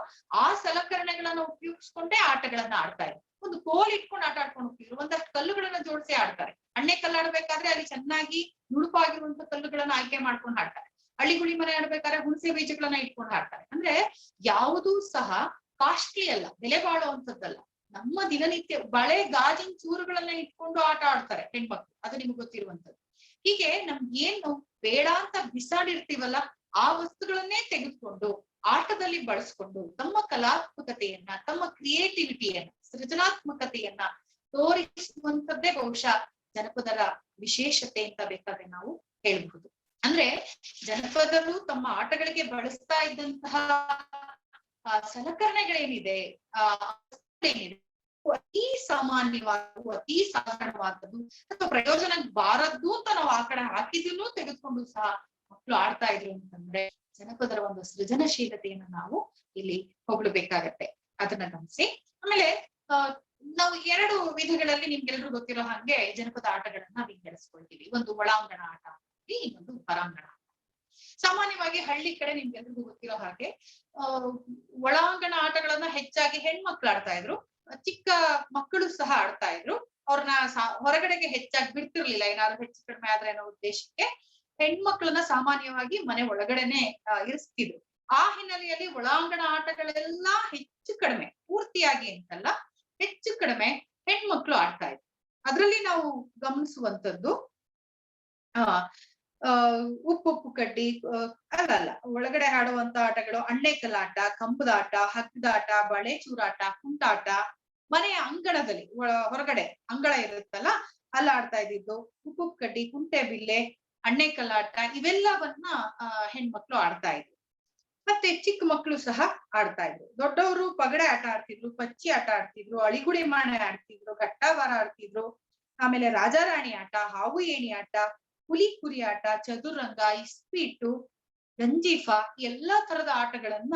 ಆ ಸಲಕರಣೆಗಳನ್ನ ಉಪಯೋಗಿಸ್ಕೊಂಡೇ ಆಟಗಳನ್ನ ಆಡ್ತಾ ಇದ್ರು. ಒಂದು ಕೋಲ್ ಇಟ್ಕೊಂಡು ಆಟ ಆಡ್ಕೊಂಡು ಹೋಗ್ತಿದ್ರು. ಒಂದಷ್ಟು ಕಲ್ಲುಗಳನ್ನ ಜೋಡಿಸಿ ಆಡ್ತಾರೆ. ಅಣ್ಣೆ ಕಲ್ಲು ಆಡ್ಬೇಕಾದ್ರೆ ಅಲ್ಲಿ ಚೆನ್ನಾಗಿ ನುಣುಪಾಗಿರುವಂತ ಕಲ್ಲುಗಳನ್ನ ಆಯ್ಕೆ ಮಾಡ್ಕೊಂಡು ಆಡ್ತಾರೆ. ಹಳ್ಳಿಗುಳಿ ಮನೆ ಆಡ್ಬೇಕಾದ್ರೆ ಹುಣಸೆ ಬೀಜಗಳನ್ನ ಇಟ್ಕೊಂಡು ಆಡ್ತಾರೆ. ಅಂದ್ರೆ ಯಾವುದೂ ಸಹ ಕಾಸ್ಟ್ಲಿ ಅಲ್ಲ, ಬೆಲೆ ಬಾಳುವಂತದ್ದಲ್ಲ. ನಮ್ಮ ದಿನನಿತ್ಯ ಬಳೆ, ಗಾಜಿನ ಚೂರುಗಳನ್ನ ಇಟ್ಕೊಂಡು ಆಟ ಆಡ್ತಾರೆ ಹೆಣ್ಮಕ್ಳು. ಅದು ನಿಮ್ಗೆ ಗೊತ್ತಿರುವಂತದ್ದು. ಹೀಗೆ ನಮ್ಗೆ ಏನು ಬೇಡ ಅಂತ ಬಿಸಾಡಿರ್ತೀವಲ್ಲ ಆ ವಸ್ತುಗಳನ್ನೇ ತೆಗೆದುಕೊಂಡು ಆಟದಲ್ಲಿ ಬಳಸ್ಕೊಂಡು ತಮ್ಮ ಕಲಾತ್ಮಕತೆಯನ್ನ, ತಮ್ಮ ಕ್ರಿಯೇಟಿವಿಟಿಯನ್ನ, ಸೃಜನಾತ್ಮಕತೆಯನ್ನ ತೋರಿಸುವಂತದ್ದೇ ಬಹುಶಃ ಜನಪದರ ವಿಶೇಷತೆ ಅಂತ ಬೇಕಾದ್ರೆ ನಾವು ಹೇಳ್ಬಹುದು. ಅಂದ್ರೆ ಜನಪದರು ತಮ್ಮ ಆಟಗಳಿಗೆ ಬಳಸ್ತಾ ಇದ್ದಂತಹ ಸಲಕರಣೆಗಳೇನಿದೆ, ಏನಿದೆ ಅತಿ ಸಾಮಾನ್ಯವಾದದ್ದು, ಅತಿ ಸಾಧಾರಣವಾದದ್ದು, ಅಥವಾ ಪ್ರಯೋಜನ ಬಾರದ್ದು ಅಂತ ನಾವು ಆ ಕಡೆ ಹಾಕಿದ್ರು ತೆಗೆದುಕೊಂಡು ಸಹ ಮಕ್ಕಳು ಆಡ್ತಾ ಇದ್ರು ಅಂತಂದ್ರೆ ಜನಪದರ ಒಂದು ಸೃಜನಶೀಲತೆಯನ್ನು ನಾವು ಇಲ್ಲಿ ಹೊಗಳಬೇಕಾಗತ್ತೆ. ಅದನ್ನ ಗಮನಿಸಿ. ಆಮೇಲೆ ನಾವು 2 ವಿಧಗಳಲ್ಲಿ ನಿಮ್ಗೆಲ್ರಿಗೂ ಗೊತ್ತಿರೋ ಹಾಗೆ ಜನಪದ ಆಟಗಳನ್ನ ವಿಂಗಡಿಸ್ಕೊಳ್ತೀವಿ. ಒಂದು ಒಳಾಂಗಣ ಆಟ, ಇನ್ನೊಂದು ಹೊರಾಂಗಣ ಆಟ. ಸಾಮಾನ್ಯವಾಗಿ ಹಳ್ಳಿ ಕಡೆ ನಿಮ್ಗೆಲ್ರಿಗೂ ಗೊತ್ತಿರೋ ಹಾಗೆ ಒಳಾಂಗಣ ಆಟಗಳನ್ನ ಹೆಚ್ಚಾಗಿ ಹೆಣ್ಮಕ್ಳು ಆಡ್ತಾ ಇದ್ರು. ಚಿಕ್ಕ ಮಕ್ಕಳು ಸಹ ಆಡ್ತಾ ಇದ್ರು. ಅವ್ರನ್ನ ಹೊರಗಡೆಗೆ ಹೆಚ್ಚಾಗಿ ಬಿಡ್ತಿರ್ಲಿಲ್ಲ. ಏನಾದ್ರು ಹೆಚ್ಚು ಕಡಿಮೆ ಆದ್ರೆ ಅನ್ನೋ ಉದ್ದೇಶಕ್ಕೆ ಹೆಣ್ಮಕ್ಳನ್ನ ಸಾಮಾನ್ಯವಾಗಿ ಮನೆ ಒಳಗಡೆನೆ ಇರಿಸ್ತಿದ್ರು. ಆ ಹಿನ್ನೆಲೆಯಲ್ಲಿ ಒಳಾಂಗಣ ಆಟಗಳೆಲ್ಲ ಹೆಚ್ಚು ಕಡಿಮೆ, ಪೂರ್ತಿಯಾಗಿ ಅಂತಲ್ಲ, ಹೆಚ್ಚು ಕಡಿಮೆ ಹೆಣ್ಮಕ್ಳು ಆಡ್ತಾ ಇದ್ರು. ಅದ್ರಲ್ಲಿ ನಾವು ಗಮನಿಸುವಂತದ್ದು ಉಪ್ಪು ಕಡ್ಡಿ ಅಲ್ಲ, ಒಳಗಡೆ ಆಡುವಂತ ಆಟಗಳು ಅಣ್ಣೆ ಕಲ್ಲಾಟ, ಕಂಬದಾಟ, ಹಗ್ಗದಾಟ, ಬಳೆ ಚೂರಾಟ, ಕುಂಟಾಟ, ಮನೆಯ ಅಂಗಳದಲ್ಲಿ ಹೊರಗಡೆ ಅಂಗಳ ಇರುತ್ತಲ್ಲ ಅಲ್ಲಿ ಆಡ್ತಾ ಇದ್ದಿದ್ದು, ಉಪ್ಪು ಕಡ್ಡಿ, ಕುಂಟೆ ಬಿಲ್ಲೆ, ಅಣ್ಣೆ ಕಲ್ಲಾಟ ಇವೆಲ್ಲವನ್ನ ಹೆಣ್ಮಕ್ಳು ಆಡ್ತಾ ಇದ್ರು. ಮತ್ತೆ ಚಿಕ್ಕ ಮಕ್ಕಳು ಸಹ ಆಡ್ತಾ ಇದ್ರು. ದೊಡ್ಡವರು ಪಗಡೆ ಆಟ ಆಡ್ತಿದ್ರು, ಪಚ್ಚಿ ಆಟ ಆಡ್ತಿದ್ರು, ಅಳಿಗುಳಿ ಮಾಣೆ ಆಡ್ತಿದ್ರು, ಘಟ್ಟವಾರ ಆಡ್ತಿದ್ರು. ಆಮೇಲೆ ರಾಜಾರಾಣಿ ಆಟ, ಹಾವು ಏಣಿ ಆಟ, ಹುಲಿ ಕುರಿ ಆಟ, ಚದುರಂಗ, ಇಸ್ಪೀಟು, ಗಂಜೀಫಾ ಎಲ್ಲಾ ತರದ ಆಟಗಳನ್ನ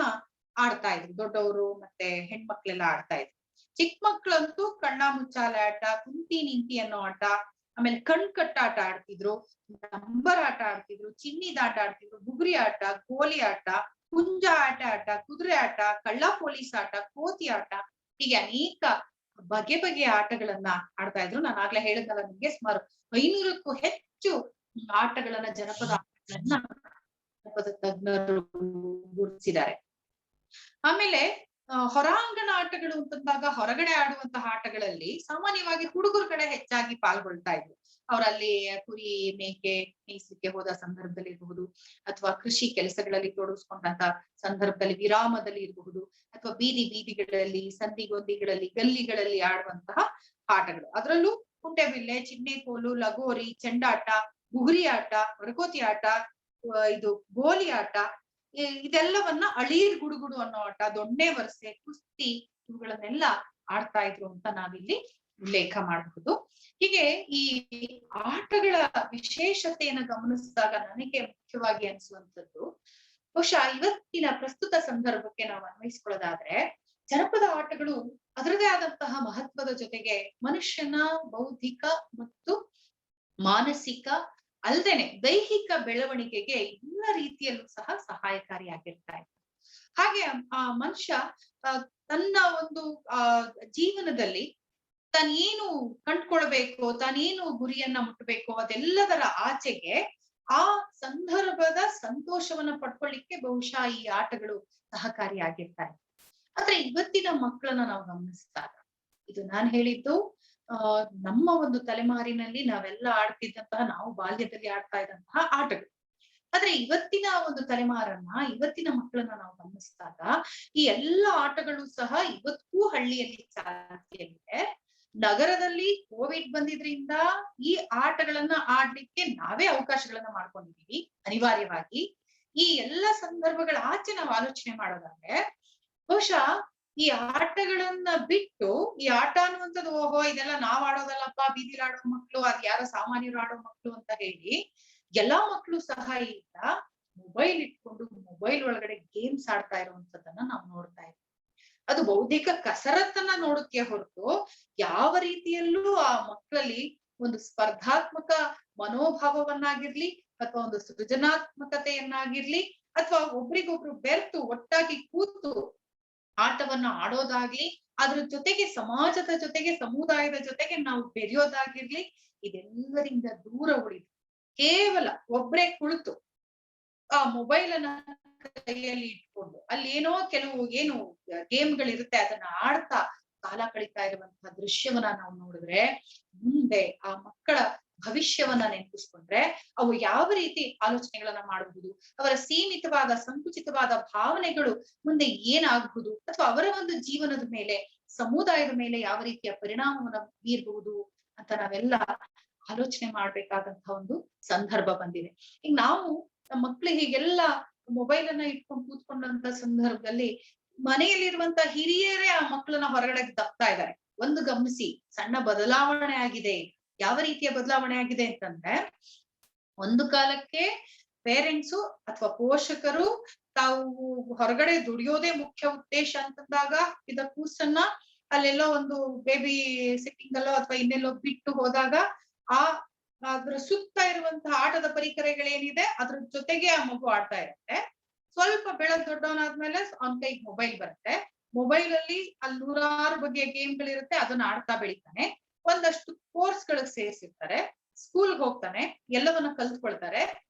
ಆಡ್ತಾ ಇದ್ರು. ದೊಡ್ಡವರು ಮತ್ತೆ ಹೆಣ್ಮಕ್ಳೆಲ್ಲ ಆಡ್ತಾ ಇದ್ರು. ಚಿಕ್ಕ ಮಕ್ಳಂತೂ ಕಣ್ಣ ಮುಚ್ಚಾಲೆ ಆಟ, ಕುಂತಿ ನಿಂತಿ ಅನ್ನೋ ಆಟ, ಆಮೇಲೆ ಕಟ್ಟಾಟ ಆಡ್ತಿದ್ರು, ನಂಬರ್ ಆಟ ಆಡ್ತಿದ್ರು, ಚಿನ್ನಿ ದಾಟ ಆಡ್ತಿದ್ರು, ಬುಗುರಿ ಆಟ, ಗೋಲಿ ಆಟ, ಕುಂಜ ಆಟ, ಕುದುರೆ ಆಟ, ಕಳ್ಳ ಪೊಲೀಸ್ ಆಟ, ಕೋತಿ ಆಟ, ಹೀಗೆ ಅನೇಕ ಬಗೆಯ ಆಟಗಳನ್ನ ಆಡ್ತಾ ಇದ್ರು. ನಾನು ಆಗ್ಲೇ ಹೇಳಿದ್ನಲ್ಲ ನಿಮ್ಗೆ, ಸುಮಾರು 500ಕ್ಕೂ ಹೆಚ್ಚು ಆಟಗಳನ್ನ ಜನಪದ ತಜ್ಞರು ಗುರುತಿಸಿದ್ದಾರೆ. ಆಮೇಲೆ ಹೊರಾಂಗಣ ಆಟಗಳು ಅಂತಂದಾಗ ಹೊರಗಡೆ ಆಡುವಂತಹ ಆಟಗಳಲ್ಲಿ ಸಾಮಾನ್ಯವಾಗಿ ಹುಡುಗರ ಕಡೆ ಹೆಚ್ಚಾಗಿ ಪಾಲ್ಗೊಳ್ತಾ ಇದ್ರು. ಅವರಲ್ಲಿ ಕುರಿ ಮೇಕೆ ಮೇಯಿಸ್ಲಿಕ್ಕೆ ಹೋದ ಸಂದರ್ಭದಲ್ಲಿ ಇರಬಹುದು, ಅಥವಾ ಕೃಷಿ ಕೆಲಸಗಳಲ್ಲಿ ತೊಡಗಿಸ್ಕೊಂಡಂತ ಸಂದರ್ಭದಲ್ಲಿ ವಿರಾಮದಲ್ಲಿ ಇರಬಹುದು, ಅಥವಾ ಬೀದಿಗಳಲ್ಲಿ, ಸಂದಿಗೊಂದಿಗಳಲ್ಲಿ, ಗಲ್ಲಿಗಳಲ್ಲಿ ಆಡುವಂತಹ ಆಟಗಳು. ಅದರಲ್ಲೂ ಕುಂಟೆಬಿಲ್ಲೆ, ಚಿನ್ನೆ ಕೋಲು, ಲಗೋರಿ, ಚೆಂಡಾಟ, ಬುಗುರಿ ಆಟ, ಹೊರಕೋತಿ ಆಟ, ಇದು ಗೋಲಿ ಆಟ, ಇದೆಲ್ಲವನ್ನ ಅಳೀರ್ ಗುಡುಗುಡು ಅನ್ನೋ ಆಟ, ದೊಣ್ಣೆ ವರಸೆ, ಕುಸ್ತಿ, ಇವುಗಳನ್ನೆಲ್ಲ ಆಡ್ತಾ ಇದ್ರು ಅಂತ ನಾವಿಲ್ಲಿ ಉಲ್ಲೇಖ ಮಾಡಬಹುದು. ಹೀಗೆ ಈ ಆಟಗಳ ವಿಶೇಷತೆಯನ್ನು ಗಮನಿಸಿದಾಗ ನನಗೆ ಮುಖ್ಯವಾಗಿ ಅನಿಸುವಂತದ್ದು, ಬಹುಶಃ ಇವತ್ತಿನ ಪ್ರಸ್ತುತ ಸಂದರ್ಭಕ್ಕೆ ನಾವು ಅನ್ವಯಿಸ್ಕೊಳ್ಳೋದಾದ್ರೆ, ಜನಪದ ಆಟಗಳು ಅದರದೇ ಆದಂತಹ ಮಹತ್ವದ ಜೊತೆಗೆ ಮನುಷ್ಯನ ಬೌದ್ಧಿಕ ಮತ್ತು ಮಾನಸಿಕ ಅಲ್ಲದೇನೆ ದೈಹಿಕ ಬೆಳವಣಿಗೆಗೆ ಎಲ್ಲ ರೀತಿಯಲ್ಲೂ ಸಹ ಸಹಾಯಕಾರಿಯಾಗಿರ್ತಾ ಇದೆ. ಹಾಗೆ ಆ ಮನುಷ್ಯ ತನ್ನ ಒಂದು ಜೀವನದಲ್ಲಿ ತಾನೇನು ಕಂಡ್ಕೊಳ್ಬೇಕು, ತಾನೇನು ಗುರಿಯನ್ನ ಮುಟ್ಟಬೇಕು, ಅದೆಲ್ಲದರ ಆಚೆಗೆ ಆ ಸಂದರ್ಭದ ಸಂತೋಷವನ್ನ ಪಡ್ಕೊಳ್ಳಿಕ್ಕೆ ಬಹುಶಃ ಈ ಆಟಗಳು ಸಹಕಾರಿಯಾಗಿರ್ತಾ ಇದೆ. ಆದ್ರೆ ಇವತ್ತಿನ ಮಕ್ಕಳನ್ನ ನಾವು ಗಮನಿಸಿದಾಗ, ಇದು ನಾನು ಹೇಳಿದ್ದು ನಮ್ಮ ಒಂದು ತಲೆಮಾರಿನಲ್ಲಿ ನಾವೆಲ್ಲ ಆಡ್ತಿದ್ದಂತಹ, ನಾವು ಬಾಲ್ಯದಲ್ಲಿ ಆಡ್ತಾ ಇದ್ದಂತಹ ಆಟಗಳು. ಆದ್ರೆ ಇವತ್ತಿನ ಒಂದು ತಲೆಮಾರನ್ನ, ಇವತ್ತಿನ ಮಕ್ಕಳನ್ನ ನಾವು ಗಮನಿಸಿದಾಗ ಈ ಎಲ್ಲ ಆಟಗಳು ಸಹ ಇವತ್ತೂ ಹಳ್ಳಿಯಲ್ಲಿ ಚಾಲ್ತಿಯಲ್ಲಿದೆ. ನಗರದಲ್ಲಿ ಕೋವಿಡ್ ಬಂದಿದ್ರಿಂದ ಈ ಆಟಗಳನ್ನ ಆಡ್ಲಿಕ್ಕೆ ನಾವೇ ಅವಕಾಶಗಳನ್ನ ಮಾಡ್ಕೊಂಡಿದೀವಿ ಅನಿವಾರ್ಯವಾಗಿ. ಈ ಎಲ್ಲ ಸಂದರ್ಭಗಳ ಆಚೆ ನಾವು ಆಲೋಚನೆ ಮಾಡೋದಾದ್ರೆ, ಬಹುಶಃ ಈ ಆಟಗಳನ್ನ ಬಿಟ್ಟು, ಈ ಆಟ ಅನ್ನುವಂಥದ್ದು ಓಹೋ ಇದೆಲ್ಲ ನಾವ್ ಆಡೋದಲ್ಲಪ್ಪ, ಬೀದಿಲಿ ಆಡೋ ಮಕ್ಳು, ಅದ್ ಯಾರೋ ಸಾಮಾನ್ಯರು ಆಡೋ ಮಕ್ಳು ಅಂತ ಹೇಳಿ ಎಲ್ಲಾ ಮಕ್ಳು ಸಹ ಈಗ ಮೊಬೈಲ್ ಇಟ್ಕೊಂಡು ಮೊಬೈಲ್ ಒಳಗಡೆ ಗೇಮ್ಸ್ ಆಡ್ತಾ ಇರುವಂತದನ್ನ ನಾವು ನೋಡ್ತಾ ಇದ್ದೀವಿ. ಅದು ಬೌದ್ಧಿಕ ಕಸರತ್ತನ್ನ ನೋಡುತ್ತೆ ಹೊರತು ಯಾವ ರೀತಿಯಲ್ಲೂ ಆ ಮಕ್ಕಳಲ್ಲಿ ಒಂದು ಸ್ಪರ್ಧಾತ್ಮಕ ಮನೋಭಾವವನ್ನಾಗಿರ್ಲಿ, ಅಥವಾ ಒಂದು ಸೃಜನಾತ್ಮಕತೆಯನ್ನಾಗಿರ್ಲಿ, ಅಥವಾ ಒಬ್ರಿಗೊಬ್ರು ಬೆರ್ತು ಒಟ್ಟಾಗಿ ಕೂತು ಆಟವನ್ನ ಆಡೋದಾಗ್ಲಿ, ಅದ್ರ ಜೊತೆಗೆ ಸಮಾಜದ ಜೊತೆಗೆ, ಸಮುದಾಯದ ಜೊತೆಗೆ ನಾವು ಬೆರೆಯೋದಾಗಿರ್ಲಿ, ಇದೆಲ್ಲರಿಂದ ದೂರ ಉಳಿದು ಕೇವಲ ಒಬ್ರೇ ಕುಳಿತು ಆ ಮೊಬೈಲ್ ಅನ್ನ ಕೈಯಲ್ಲಿ ಇಟ್ಕೊಂಡು ಅಲ್ಲಿ ಏನೋ ಕೆಲವು ಏನು ಗೇಮ್ಗಳಿರುತ್ತೆ ಅದನ್ನ ಆಡ್ತಾ ಕಾಲ ಕಳೀತಾ ಇರುವಂತಹ ದೃಶ್ಯವನ್ನ ನಾವು ನೋಡಿದ್ರೆ, ಮುಂದೆ ಆ ಮಕ್ಕಳ ಭವಿಷ್ಯವನ್ನ ನೆನಪಿಸ್ಕೊಂಡ್ರೆ ಅವು ಯಾವ ರೀತಿ ಆಲೋಚನೆಗಳನ್ನ ಮಾಡಬಹುದು, ಅವರ ಸೀಮಿತವಾದ ಸಂಕುಚಿತವಾದ ಭಾವನೆಗಳು ಮುಂದೆ ಏನಾಗಬಹುದು, ಅಥವಾ ಅವರ ಒಂದು ಜೀವನದ ಮೇಲೆ, ಸಮುದಾಯದ ಮೇಲೆ ಯಾವ ರೀತಿಯ ಪರಿಣಾಮವನ್ನ ಬೀರಬಹುದು ಅಂತ ನಾವೆಲ್ಲ ಆಲೋಚನೆ ಮಾಡ್ಬೇಕಾದಂತಹ ಒಂದು ಸಂದರ್ಭ ಬಂದಿದೆ. ಈಗ ನಾವು ನಮ್ಮ ಮಕ್ಳಿಗೆ ಹೀಗೆಲ್ಲ ಮೊಬೈಲ್ ಅನ್ನ ಇಟ್ಕೊಂಡು ಕೂತ್ಕೊಂಡಂತ ಸಂದರ್ಭದಲ್ಲಿ ಮನೆಯಲ್ಲಿರುವಂತ ಹಿರಿಯರೇ ಆ ಮಕ್ಕಳನ್ನ ಹೊರಗಡೆ ದಬ್ತಾ ಇದ್ದಾರೆ. ಒಂದು ಗಮನಿಸಿ, ಸಣ್ಣ ಬದಲಾವಣೆ ಆಗಿದೆ. ಯಾವ ರೀತಿಯ ಬದಲಾವಣೆ ಆಗಿದೆ ಅಂತಂದ್ರೆ, ಒಂದು ಕಾಲಕ್ಕೆ ಪೇರೆಂಟ್ಸು ಅಥವಾ ಪೋಷಕರು ತಾವು ಹೊರಗಡೆ ದುಡಿಯೋದೇ ಮುಖ್ಯ ಉದ್ದೇಶ ಅಂತಂದಾಗ ಇದ ಕೂಸನ್ನ ಅಲ್ಲೆಲ್ಲೋ ಒಂದು ಬೇಬಿ ಸಿಟ್ಟಿಂಗ್ ಅಲ್ಲೋ ಅಥವಾ ಇನ್ನೆಲ್ಲೋ ಬಿಟ್ಟು ಹೋದಾಗ ಅದ್ರ ಸುತ್ತ ಇರುವಂತಹ ಆಟದ ಪರಿಕರಗಳೇನಿದೆ ಅದ್ರ ಜೊತೆಗೆ ಆ ಮಗು ಆಡ್ತಾ ಇರುತ್ತೆ. ಸ್ವಲ್ಪ ಬೆಳಗ್ ದೊಡ್ಡವನಾದ್ಮೇಲೆ ಅವನ ಕೈಗೆ ಮೊಬೈಲ್ ಬರುತ್ತೆ. ಮೊಬೈಲ್ ಅಲ್ಲಿ 100 ಬಗೆಯ ಗೇಮ್ಗಳಿರುತ್ತೆ, ಅದನ್ನ ಆಡ್ತಾ ಬೆಳಿತಾನೆ. ಒಂದಷ್ಟು ಕೋರ್ಸ್ ಗಳಿಗೆ ಸೇರಿಸಿರ್ತಾರೆ, ಸ್ಕೂಲ್ಗೆ ಹೋಗ್ತಾನೆ, ಎಲ್ಲವನ್ನ ಕಲ್ತ್ಕೊಳ್ತಾರೆ.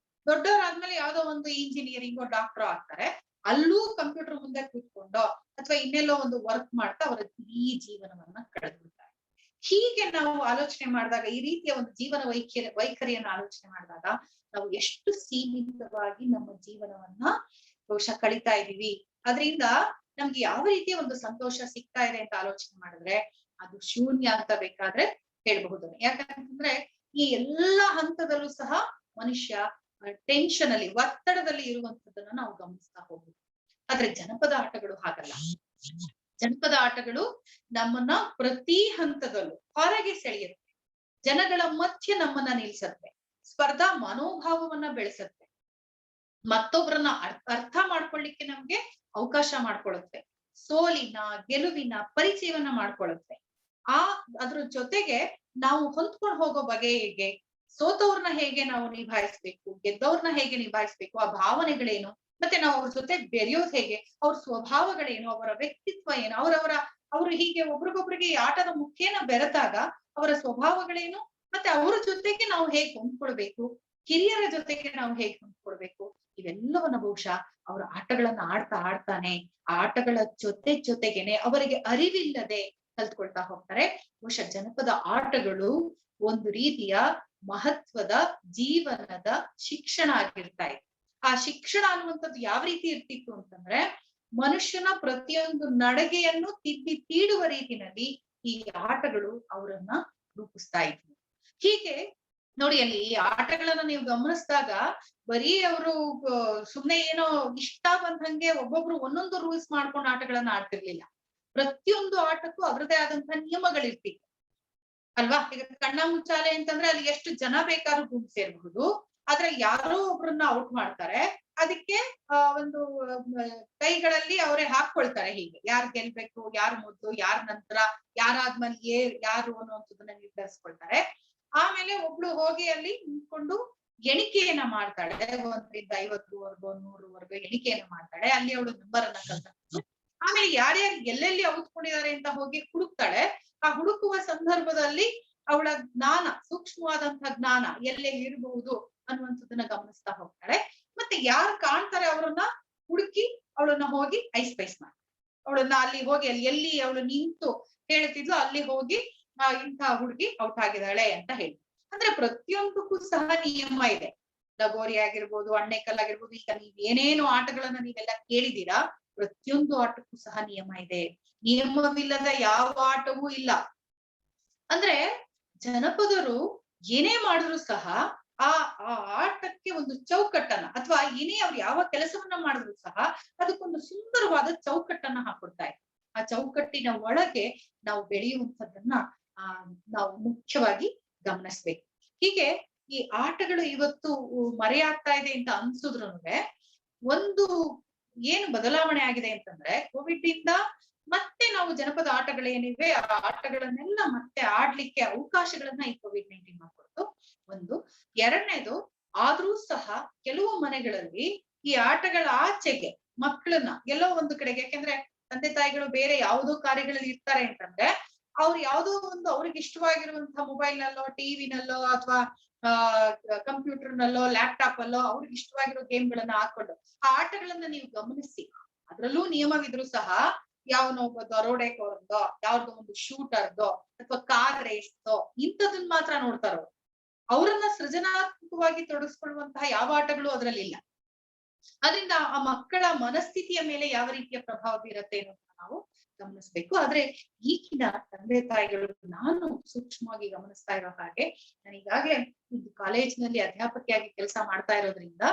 ದೊಡ್ಡವರಾದ್ಮೇಲೆ ಯಾವ್ದೋ ಒಂದು ಇಂಜಿನಿಯರಿಂಗೋ ಡಾಕ್ಟರ್ ಆಗ್ತಾರೆ. ಅಲ್ಲೂ ಕಂಪ್ಯೂಟರ್ ಮುಂದೆ ಕೂತ್ಕೊಂಡೋ ಅಥವಾ ಇನ್ನೆಲ್ಲೋ ಒಂದು ವರ್ಕ್ ಮಾಡ್ತಾ ಅವರ ಇಡೀ ಜೀವನವನ್ನ ಕಳೆದ್ಬಿಡ್ತಾರೆ. ಹೀಗೆ ನಾವು ಆಲೋಚನೆ ಮಾಡಿದಾಗ, ಈ ರೀತಿಯ ಒಂದು ಜೀವನ ವೈಖರಿಯನ್ನ ಆಲೋಚನೆ ಮಾಡಿದಾಗ ನಾವು ಎಷ್ಟು ಸೀಮಿತವಾಗಿ ನಮ್ಮ ಜೀವನವನ್ನ ಬಹುಶಃ ಕಳೀತಾ ಇದೀವಿ. ಅದರಿಂದ ನಮ್ಗೆ ಯಾವ ರೀತಿಯ ಒಂದು ಸಂತೋಷ ಸಿಗ್ತಾ ಇದೆ ಅಂತ ಆಲೋಚನೆ ಮಾಡಿದ್ರೆ ಅದು ಶೂನ್ಯ ಅಂತ ಬೇಕಾದ್ರೆ ಹೇಳ್ಬಹುದು. ಯಾಕಂತಂದ್ರೆ ಈ ಎಲ್ಲಾ ಹಂತದಲ್ಲೂ ಸಹ ಮನುಷ್ಯ ಟೆನ್ಷನ್ ಅಲ್ಲಿ, ಒತ್ತಡದಲ್ಲಿ ಇರುವಂತದನ್ನ ನಾವು ಗಮನಿಸ್ತಾ ಹೋಗ್ಬೋದು. ಆದ್ರೆ ಜನಪದ ಆಟಗಳು ಹಾಗಲ್ಲ. ಜನಪದ ಆಟಗಳು ನಮ್ಮನ್ನ ಪ್ರತಿ ಹಂತದಲ್ಲೂ ಹೊರಗೆ ಸೆಳೆಯುತ್ತೆ, ಜನಗಳ ಮಧ್ಯೆ ನಮ್ಮನ್ನ ನಿಲ್ಸತ್ತೆ, ಸ್ಪರ್ಧಾ ಮನೋಭಾವವನ್ನ ಬೆಳೆಸುತ್ತೆ. ಮತ್ತೊಬ್ಬರನ್ನ ಅರ್ಥ ಮಾಡ್ಕೊಳ್ಳಿಕ್ಕೆ ನಮ್ಗೆ ಅವಕಾಶ ಮಾಡ್ಕೊಳುತ್ತೆ. ಸೋಲಿನ ಗೆಲುವಿನ ಪರಿಚಯವನ್ನ ಮಾಡ್ಕೊಳ್ಳುತ್ತೆ. ಅದ್ರ ಜೊತೆಗೆ ನಾವು ಹೊಂದ್ಕೊಂಡು ಹೋಗೋ ಬಗೆ ಹೇಗೆ, ಸೋತವ್ರನ್ನ ಹೇಗೆ ನಾವು ನಿಭಾಯಿಸ್ಬೇಕು, ಗೆದ್ದವ್ರನ್ನ ಹೇಗೆ ನಿಭಾಯಿಸ್ಬೇಕು, ಆ ಭಾವನೆಗಳೇನು, ಮತ್ತೆ ನಾವು ಅವ್ರ ಜೊತೆ ಬೆರೆಯೋದು ಹೇಗೆ, ಅವ್ರ ಸ್ವಭಾವಗಳೇನು, ಅವರ ವ್ಯಕ್ತಿತ್ವ ಏನು, ಅವರು ಹೀಗೆ ಒಬ್ರಿಗೊಬ್ರಿಗೆ ಈ ಆಟದ ಮುಖೇನ ಬೆರೆತಾಗ ಅವರ ಸ್ವಭಾವಗಳೇನು, ಮತ್ತೆ ಅವ್ರ ಜೊತೆಗೆ ನಾವು ಹೇಗೆ ಹೊಂದ್ಕೊಳ್ಬೇಕು, ಹಿರಿಯರ ಜೊತೆಗೆ ನಾವು ಹೇಗೆ ಹೊಂದ್ಕೊಳ್ಬೇಕು, ಇವೆಲ್ಲವನ್ನ ಬಹುಶಃ ಅವರ ಆಟಗಳನ್ನ ಆಡ್ತಾನೆ ಆ ಆಟಗಳ ಜೊತೆಗೇನೆ ಅವರಿಗೆ ಅರಿವಿಲ್ಲದೆ ಕಲ್ತ್ಕೊಳ್ತಾ ಹೋಗ್ತಾರೆ. ಬಹುಶಃ ಜನಪದ ಆಟಗಳು ಒಂದು ರೀತಿಯ ಮಹತ್ವದ ಜೀವನದ ಶಿಕ್ಷಣ ಆಗಿರ್ತಾ ಇದೆ. ಆ ಶಿಕ್ಷಣ ಅನ್ನುವಂಥದ್ದು ಯಾವ ರೀತಿ ಇರ್ತಿತ್ತು ಅಂತಂದ್ರೆ, ಮನುಷ್ಯನ ಪ್ರತಿಯೊಂದು ನಡಗೆಯನ್ನು ತೀಡುವ ರೀತಿನಲ್ಲಿ ಈ ಆಟಗಳು ಅವರನ್ನ ರೂಪಿಸ್ತಾ ಇದ್ವು. ಹೀಗೆ ನೋಡಿ, ಅಲ್ಲಿ ಈ ಆಟಗಳನ್ನ ನೀವು ಗಮನಿಸಿದಾಗ ಬರೀ ಅವರು ಸುಮ್ನೆ ಏನೋ ಇಷ್ಟ ಬಂದಂಗೆ ಒಬ್ಬೊಬ್ರು ಒಂದೊಂದು ರೂಲ್ಸ್ ಮಾಡ್ಕೊಂಡು ಆಟಗಳನ್ನ ಆಡ್ತಿರ್ಲಿಲ್ಲ. ಪ್ರತಿಯೊಂದು ಆಟಕ್ಕೂ ಅವರದೇ ಆದಂತಹ ನಿಯಮಗಳಿರ್ತಿತ್ತು ಅಲ್ವಾ. ಈಗ ಕಣ್ಣ ಮುಚ್ಚಾಲೆ ಅಂತಂದ್ರೆ ಅಲ್ಲಿ ಎಷ್ಟು ಜನ ಬೇಕಾದ್ರೂ ಗುಂಪು ಸೇರ್ಬಹುದು, ಆದ್ರೆ ಯಾರೋ ಒಬ್ರನ್ನ ಔಟ್ ಮಾಡ್ತಾರೆ, ಅದಕ್ಕೆ ಒಂದು ಕೈಗಳಲ್ಲಿ ಅವರೇ ಹಾಕೊಳ್ತಾರೆ, ಹೀಗೆ ಯಾರು ಗೆಲ್ಬೇಕು, ಯಾರು ಮೊದ್ಲು, ಯಾರ ನಂತರ, ಯಾರಾದ್ಮೇಲೆ ಯಾರು ಅನ್ನುವಂಥದ್ದನ್ನ ನಿರ್ಧರಿಸ್ಕೊಳ್ತಾರೆ. ಆಮೇಲೆ ಒಬ್ಳು ಹೋಗಿ ಅಲ್ಲಿ ನಿಂತ್ಕೊಂಡು ಎಣಿಕೆಯನ್ನ ಮಾಡ್ತಾಳೆ, 1ರಿಂದ 50ವರೆಗೂ 100ವರೆಗೂ ಎಣಿಕೆಯನ್ನ ಮಾಡ್ತಾಳೆ. ಅಲ್ಲಿ ಅವಳು ನಂಬರ್ ಅನ್ನ ಕಲ್ತು ಆಮೇಲೆ ಯಾರ್ಯಾರು ಎಲ್ಲೆಲ್ಲಿ ಔತ್ಕೊಂಡಿದ್ದಾರೆ ಅಂತ ಹೋಗಿ ಹುಡುಕ್ತಾಳೆ. ಆ ಹುಡುಕುವ ಸಂದರ್ಭದಲ್ಲಿ ಅವಳ ಜ್ಞಾನ, ಸೂಕ್ಷ್ಮವಾದಂತಹ ಜ್ಞಾನ ಎಲ್ಲೆಲ್ಲಿ ಇರಬಹುದು ಅನ್ನುವಂಥದ್ದನ್ನ ಗಮನಿಸ್ತಾ ಹೋಗ್ತಾಳೆ. ಮತ್ತೆ ಯಾರು ಕಾಣ್ತಾರೆ ಅವರನ್ನ ಹುಡುಕಿ ಅವಳನ್ನ ಹೋಗಿ ಐಸ್ ಮಾಡಿ ಅವಳನ್ನ ಅಲ್ಲಿ ಹೋಗಿ ಎಲ್ಲಿ ಅವಳು ನಿಂತು ಹೇಳ್ತಿದ್ಲು ಅಲ್ಲಿ ಹೋಗಿ ಇಂಥ ಹುಡುಗಿ ಔಟ್ ಆಗಿದ್ದಾಳೆ ಅಂತ ಹೇಳಿ. ಅಂದ್ರೆ ಪ್ರತಿಯೊಂದಕ್ಕೂ ಸಹ ನಿಯಮ ಇದೆ. ಲಗೋರಿ ಆಗಿರ್ಬೋದು, ಅಣ್ಣೆಕಲ್ ಆಗಿರ್ಬೋದು, ಈಗ ನೀವ್ ಏನೇನು ಆಟಗಳನ್ನ ನೀವೆಲ್ಲ ಕೇಳಿದೀರಾ, ಪ್ರತಿಯೊಂದು ಆಟಕ್ಕೂ ಸಹ ನಿಯಮ ಇದೆ. ನಿಯಮವಿಲ್ಲದ ಯಾವ ಆಟವೂ ಇಲ್ಲ. ಅಂದ್ರೆ ಜನಪದರು ಏನೇ ಮಾಡಿದ್ರು ಸಹ ಆ ಆಟಕ್ಕೆ ಒಂದು ಚೌಕಟ್ಟನ್ನ, ಅಥವಾ ಏನೇ ಅವ್ರು ಯಾವ ಕೆಲಸವನ್ನ ಮಾಡಿದ್ರು ಸಹ ಅದಕ್ಕೊಂದು ಸುಂದರವಾದ ಚೌಕಟ್ಟನ್ನ ಹಾಕೊಡ್ತಾ ಇದ್ರು. ಆ ಚೌಕಟ್ಟಿನ ಒಳಗೆ ನಾವು ಬೆಳೆಯುವಂಥದ್ದನ್ನ ನಾವು ಮುಖ್ಯವಾಗಿ ಗಮನಿಸ್ಬೇಕು. ಹೀಗೆ ಈ ಆಟಗಳು ಇವತ್ತು ಮರೆಯಾಗ್ತಾ ಇದೆ ಅಂತ ಅನ್ಸುದ್ರುನುವೆ ಒಂದು ಏನು ಬದಲಾವಣೆ ಆಗಿದೆ ಅಂತಂದ್ರೆ, ಕೋವಿಡ್ ಇಂದ ಮತ್ತೆ ನಾವು ಜನಪದ ಆಟಗಳೇನಿವೆ ಆ ಆಟಗಳನ್ನೆಲ್ಲ ಮತ್ತೆ ಆಡ್ಲಿಕ್ಕೆ ಅವಕಾಶಗಳನ್ನ ಈ COVID-19 ಮಾಡ್ಕೊಡ್ತು. ಒಂದು. ಎರಡನೇದು, ಆದ್ರೂ ಸಹ ಕೆಲವು ಮನೆಗಳಲ್ಲಿ ಈ ಆಟಗಳ ಆಚೆಗೆ ಮಕ್ಕಳನ್ನ ಎಲ್ಲೋ ಒಂದು ಕಡೆಗೆ, ಯಾಕೆಂದ್ರೆ ತಂದೆ ತಾಯಿಗಳು ಬೇರೆ ಯಾವುದೋ ಕಾರ್ಯಗಳಲ್ಲಿ ಇರ್ತಾರೆ ಅಂತಂದ್ರೆ ಅವ್ರು ಯಾವುದೋ ಒಂದು ಅವ್ರಿಗೆ ಇಷ್ಟವಾಗಿರುವಂತಹ ಮೊಬೈಲ್ ನಲ್ಲೋ, ಟಿವಿನಲ್ಲೋ, ಅಥವಾ ಕಂಪ್ಯೂಟರ್ ನಲ್ಲೋ, ಲ್ಯಾಪ್ಟಾಪ್ ಅಲ್ಲೋ ಅವ್ರಿಗೆ ಇಷ್ಟವಾಗಿರೋ ಗೇಮ್ಗಳನ್ನ ಹಾಕೊಂಡು ಆ ಆಟಗಳನ್ನ ನೀವು ಗಮನಿಸಿ. ಅದ್ರಲ್ಲೂ ನಿಯಮವಿದ್ರು ಸಹ ಯಾವನೋ ಒಬ್ಬ ದರೋಡೆಕೋರದ್ದೋ, ಯಾವ್ದೋ ಒಂದು ಶೂಟರ್ದೋ, ಅಥವಾ ಕಾರ್ ರೇಸ್ದೋ ಇಂಥದನ್ನ ಮಾತ್ರ ನೋಡ್ತಾರ. ಅವರನ್ನ ಸೃಜನಾತ್ಮಕವಾಗಿ ತೊಡಗಿಸ್ಕೊಳ್ಳುವಂತಹ ಯಾವ ಆಟಗಳು ಅದ್ರಲ್ಲಿಲ್ಲ. ಅದರಿಂದ ಆ ಮಕ್ಕಳ ಮನಸ್ಥಿತಿಯ ಮೇಲೆ ಯಾವ ರೀತಿಯ ಪ್ರಭಾವ ಬೀರತ್ತೆ ಅನ್ನೋದನ್ನ ನಾವು ಗಮನಿಸ್ಬೇಕು. ಆದ್ರೆ ಈಗಿನ ತಂದೆ ತಾಯಿಗಳು ನಾನು ಸೂಕ್ಷ್ಮವಾಗಿ ಗಮನಿಸ್ತಾ ಇರೋ ಹಾಗೆ, ನಾನು ಈಗಾಗ್ಲೇ ಒಂದು ಕಾಲೇಜಿನಲ್ಲಿ ಅಧ್ಯಾಪಕಿಯಾಗಿ ಕೆಲಸ ಮಾಡ್ತಾ ಇರೋದ್ರಿಂದ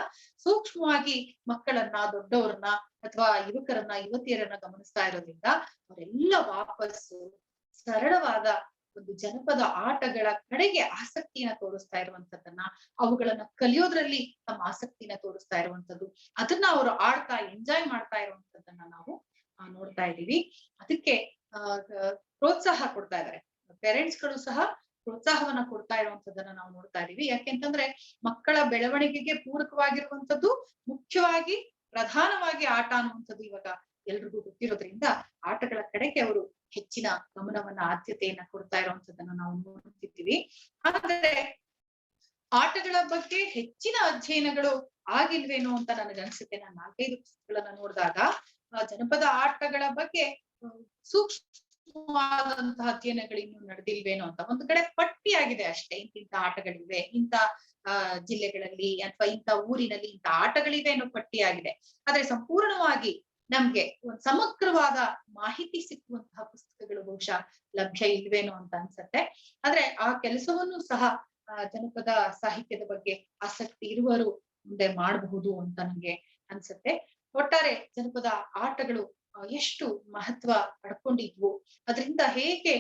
ಸೂಕ್ಷ್ಮವಾಗಿ ಮಕ್ಕಳನ್ನ, ದೊಡ್ಡವರನ್ನ, ಅಥವಾ ಯುವಕರನ್ನ, ಯುವತಿಯರನ್ನ ಗಮನಿಸ್ತಾ ಇರೋದ್ರಿಂದ ಅವರೆಲ್ಲ ವಾಪಸ್ಸು ಸರಳವಾದ ಒಂದು ಜನಪದ ಆಟಗಳ ಕಡೆಗೆ ಆಸಕ್ತಿಯನ್ನ ತೋರಿಸ್ತಾ ಇರುವಂತದ್ದನ್ನ, ಅವುಗಳನ್ನ ಕಲಿಯೋದ್ರಲ್ಲಿ ತಮ್ಮ ಆಸಕ್ತಿನ ತೋರಿಸ್ತಾ ಇರುವಂತದ್ದು, ಅದನ್ನ ಅವರು ಆಡ್ತಾ ಎಂಜಾಯ್ ಮಾಡ್ತಾ ಇರುವಂತದ್ದನ್ನ ನಾವು ನೋಡ್ತಾ ಇದ್ದೀವಿ. ಅದಕ್ಕೆ ಪ್ರೋತ್ಸಾಹ ಕೊಡ್ತಾ ಇದ್ದಾರೆ ಪೇರೆಂಟ್ಸ್ ಗಳು ಸಹ, ಪ್ರೋತ್ಸಾಹವನ್ನ ಕೊಡ್ತಾ ಇರುವಂತದ್ದನ್ನ ನಾವು ನೋಡ್ತಾ ಇದೀವಿ. ಯಾಕೆಂತಂದ್ರೆ ಮಕ್ಕಳ ಬೆಳವಣಿಗೆಗೆ ಪೂರಕವಾಗಿರುವಂತದ್ದು ಮುಖ್ಯವಾಗಿ ಪ್ರಧಾನವಾಗಿ ಆಟ ಅನ್ನುವಂಥದ್ದು ಇವಾಗ ಎಲ್ರಿಗೂ ಗೊತ್ತಿರೋದ್ರಿಂದ ಆಟಗಳ ಕಡೆಗೆ ಅವರು ಹೆಚ್ಚಿನ ಗಮನವನ್ನ, ಆದ್ಯತೆಯನ್ನ ಕೊಡ್ತಾ ಇರುವಂತದ್ದನ್ನ ನಾವು ನೋಡ್ತಿದ್ದೀವಿ. ಆದ್ರೆ ಆಟಗಳ ಬಗ್ಗೆ ಹೆಚ್ಚಿನ ಅಧ್ಯಯನಗಳು ಆಗಿಲ್ವೇನೋ ಅಂತ ನನಗೆ ಅನ್ಸುತ್ತೆ. ನಾನು 4-5 ಪುಸ್ತಕಗಳನ್ನ ನೋಡಿದಾಗ ಜನಪದ ಆಟಗಳ ಬಗ್ಗೆ ಸೂಕ್ಷ್ಮವಾದಂತಹ ಅಧ್ಯಯನಗಳು ಇನ್ನೂ ನಡೆದಿಲ್ವೇನೋ ಅಂತ. ಒಂದು ಕಡೆ ಪಟ್ಟಿ ಆಗಿದೆ ಅಷ್ಟೇ, ಇಂಥ ಆಟಗಳಿವೆ, ಇಂಥ ಜಿಲ್ಲೆಗಳಲ್ಲಿ ಅಥವಾ ಇಂಥ ಊರಿನಲ್ಲಿ ಇಂಥ ಆಟಗಳಿವೆ ಅನ್ನೋ ಪಟ್ಟಿ ಆಗಿದೆ. ಆದ್ರೆ ಸಂಪೂರ್ಣವಾಗಿ ನಮ್ಗೆ ಒಂದು ಸಮಗ್ರವಾದ ಮಾಹಿತಿ ಸಿಕ್ಕುವಂತಹ ಪುಸ್ತಕಗಳು ಬಹುಶಃ ಲಭ್ಯ ಇಲ್ವೇನೋ ಅಂತ ಅನ್ಸತ್ತೆ. ಆದ್ರೆ ಆ ಕೆಲಸವನ್ನು ಸಹ ಜನಪದ ಸಾಹಿತ್ಯದ ಬಗ್ಗೆ ಆಸಕ್ತಿ ಇರುವರು ಮುಂದೆ ಮಾಡಬಹುದು ಅಂತ ನಂಗೆ ಅನ್ಸತ್ತೆ. ಒಟ್ಟಾರೆ ಜನಪದ ಆಟಗಳು ಎಷ್ಟು ಮಹತ್ವ ಪಡ್ಕೊಂಡಿದ್ವು, ಅದರಿಂದ ಹೇಗೆ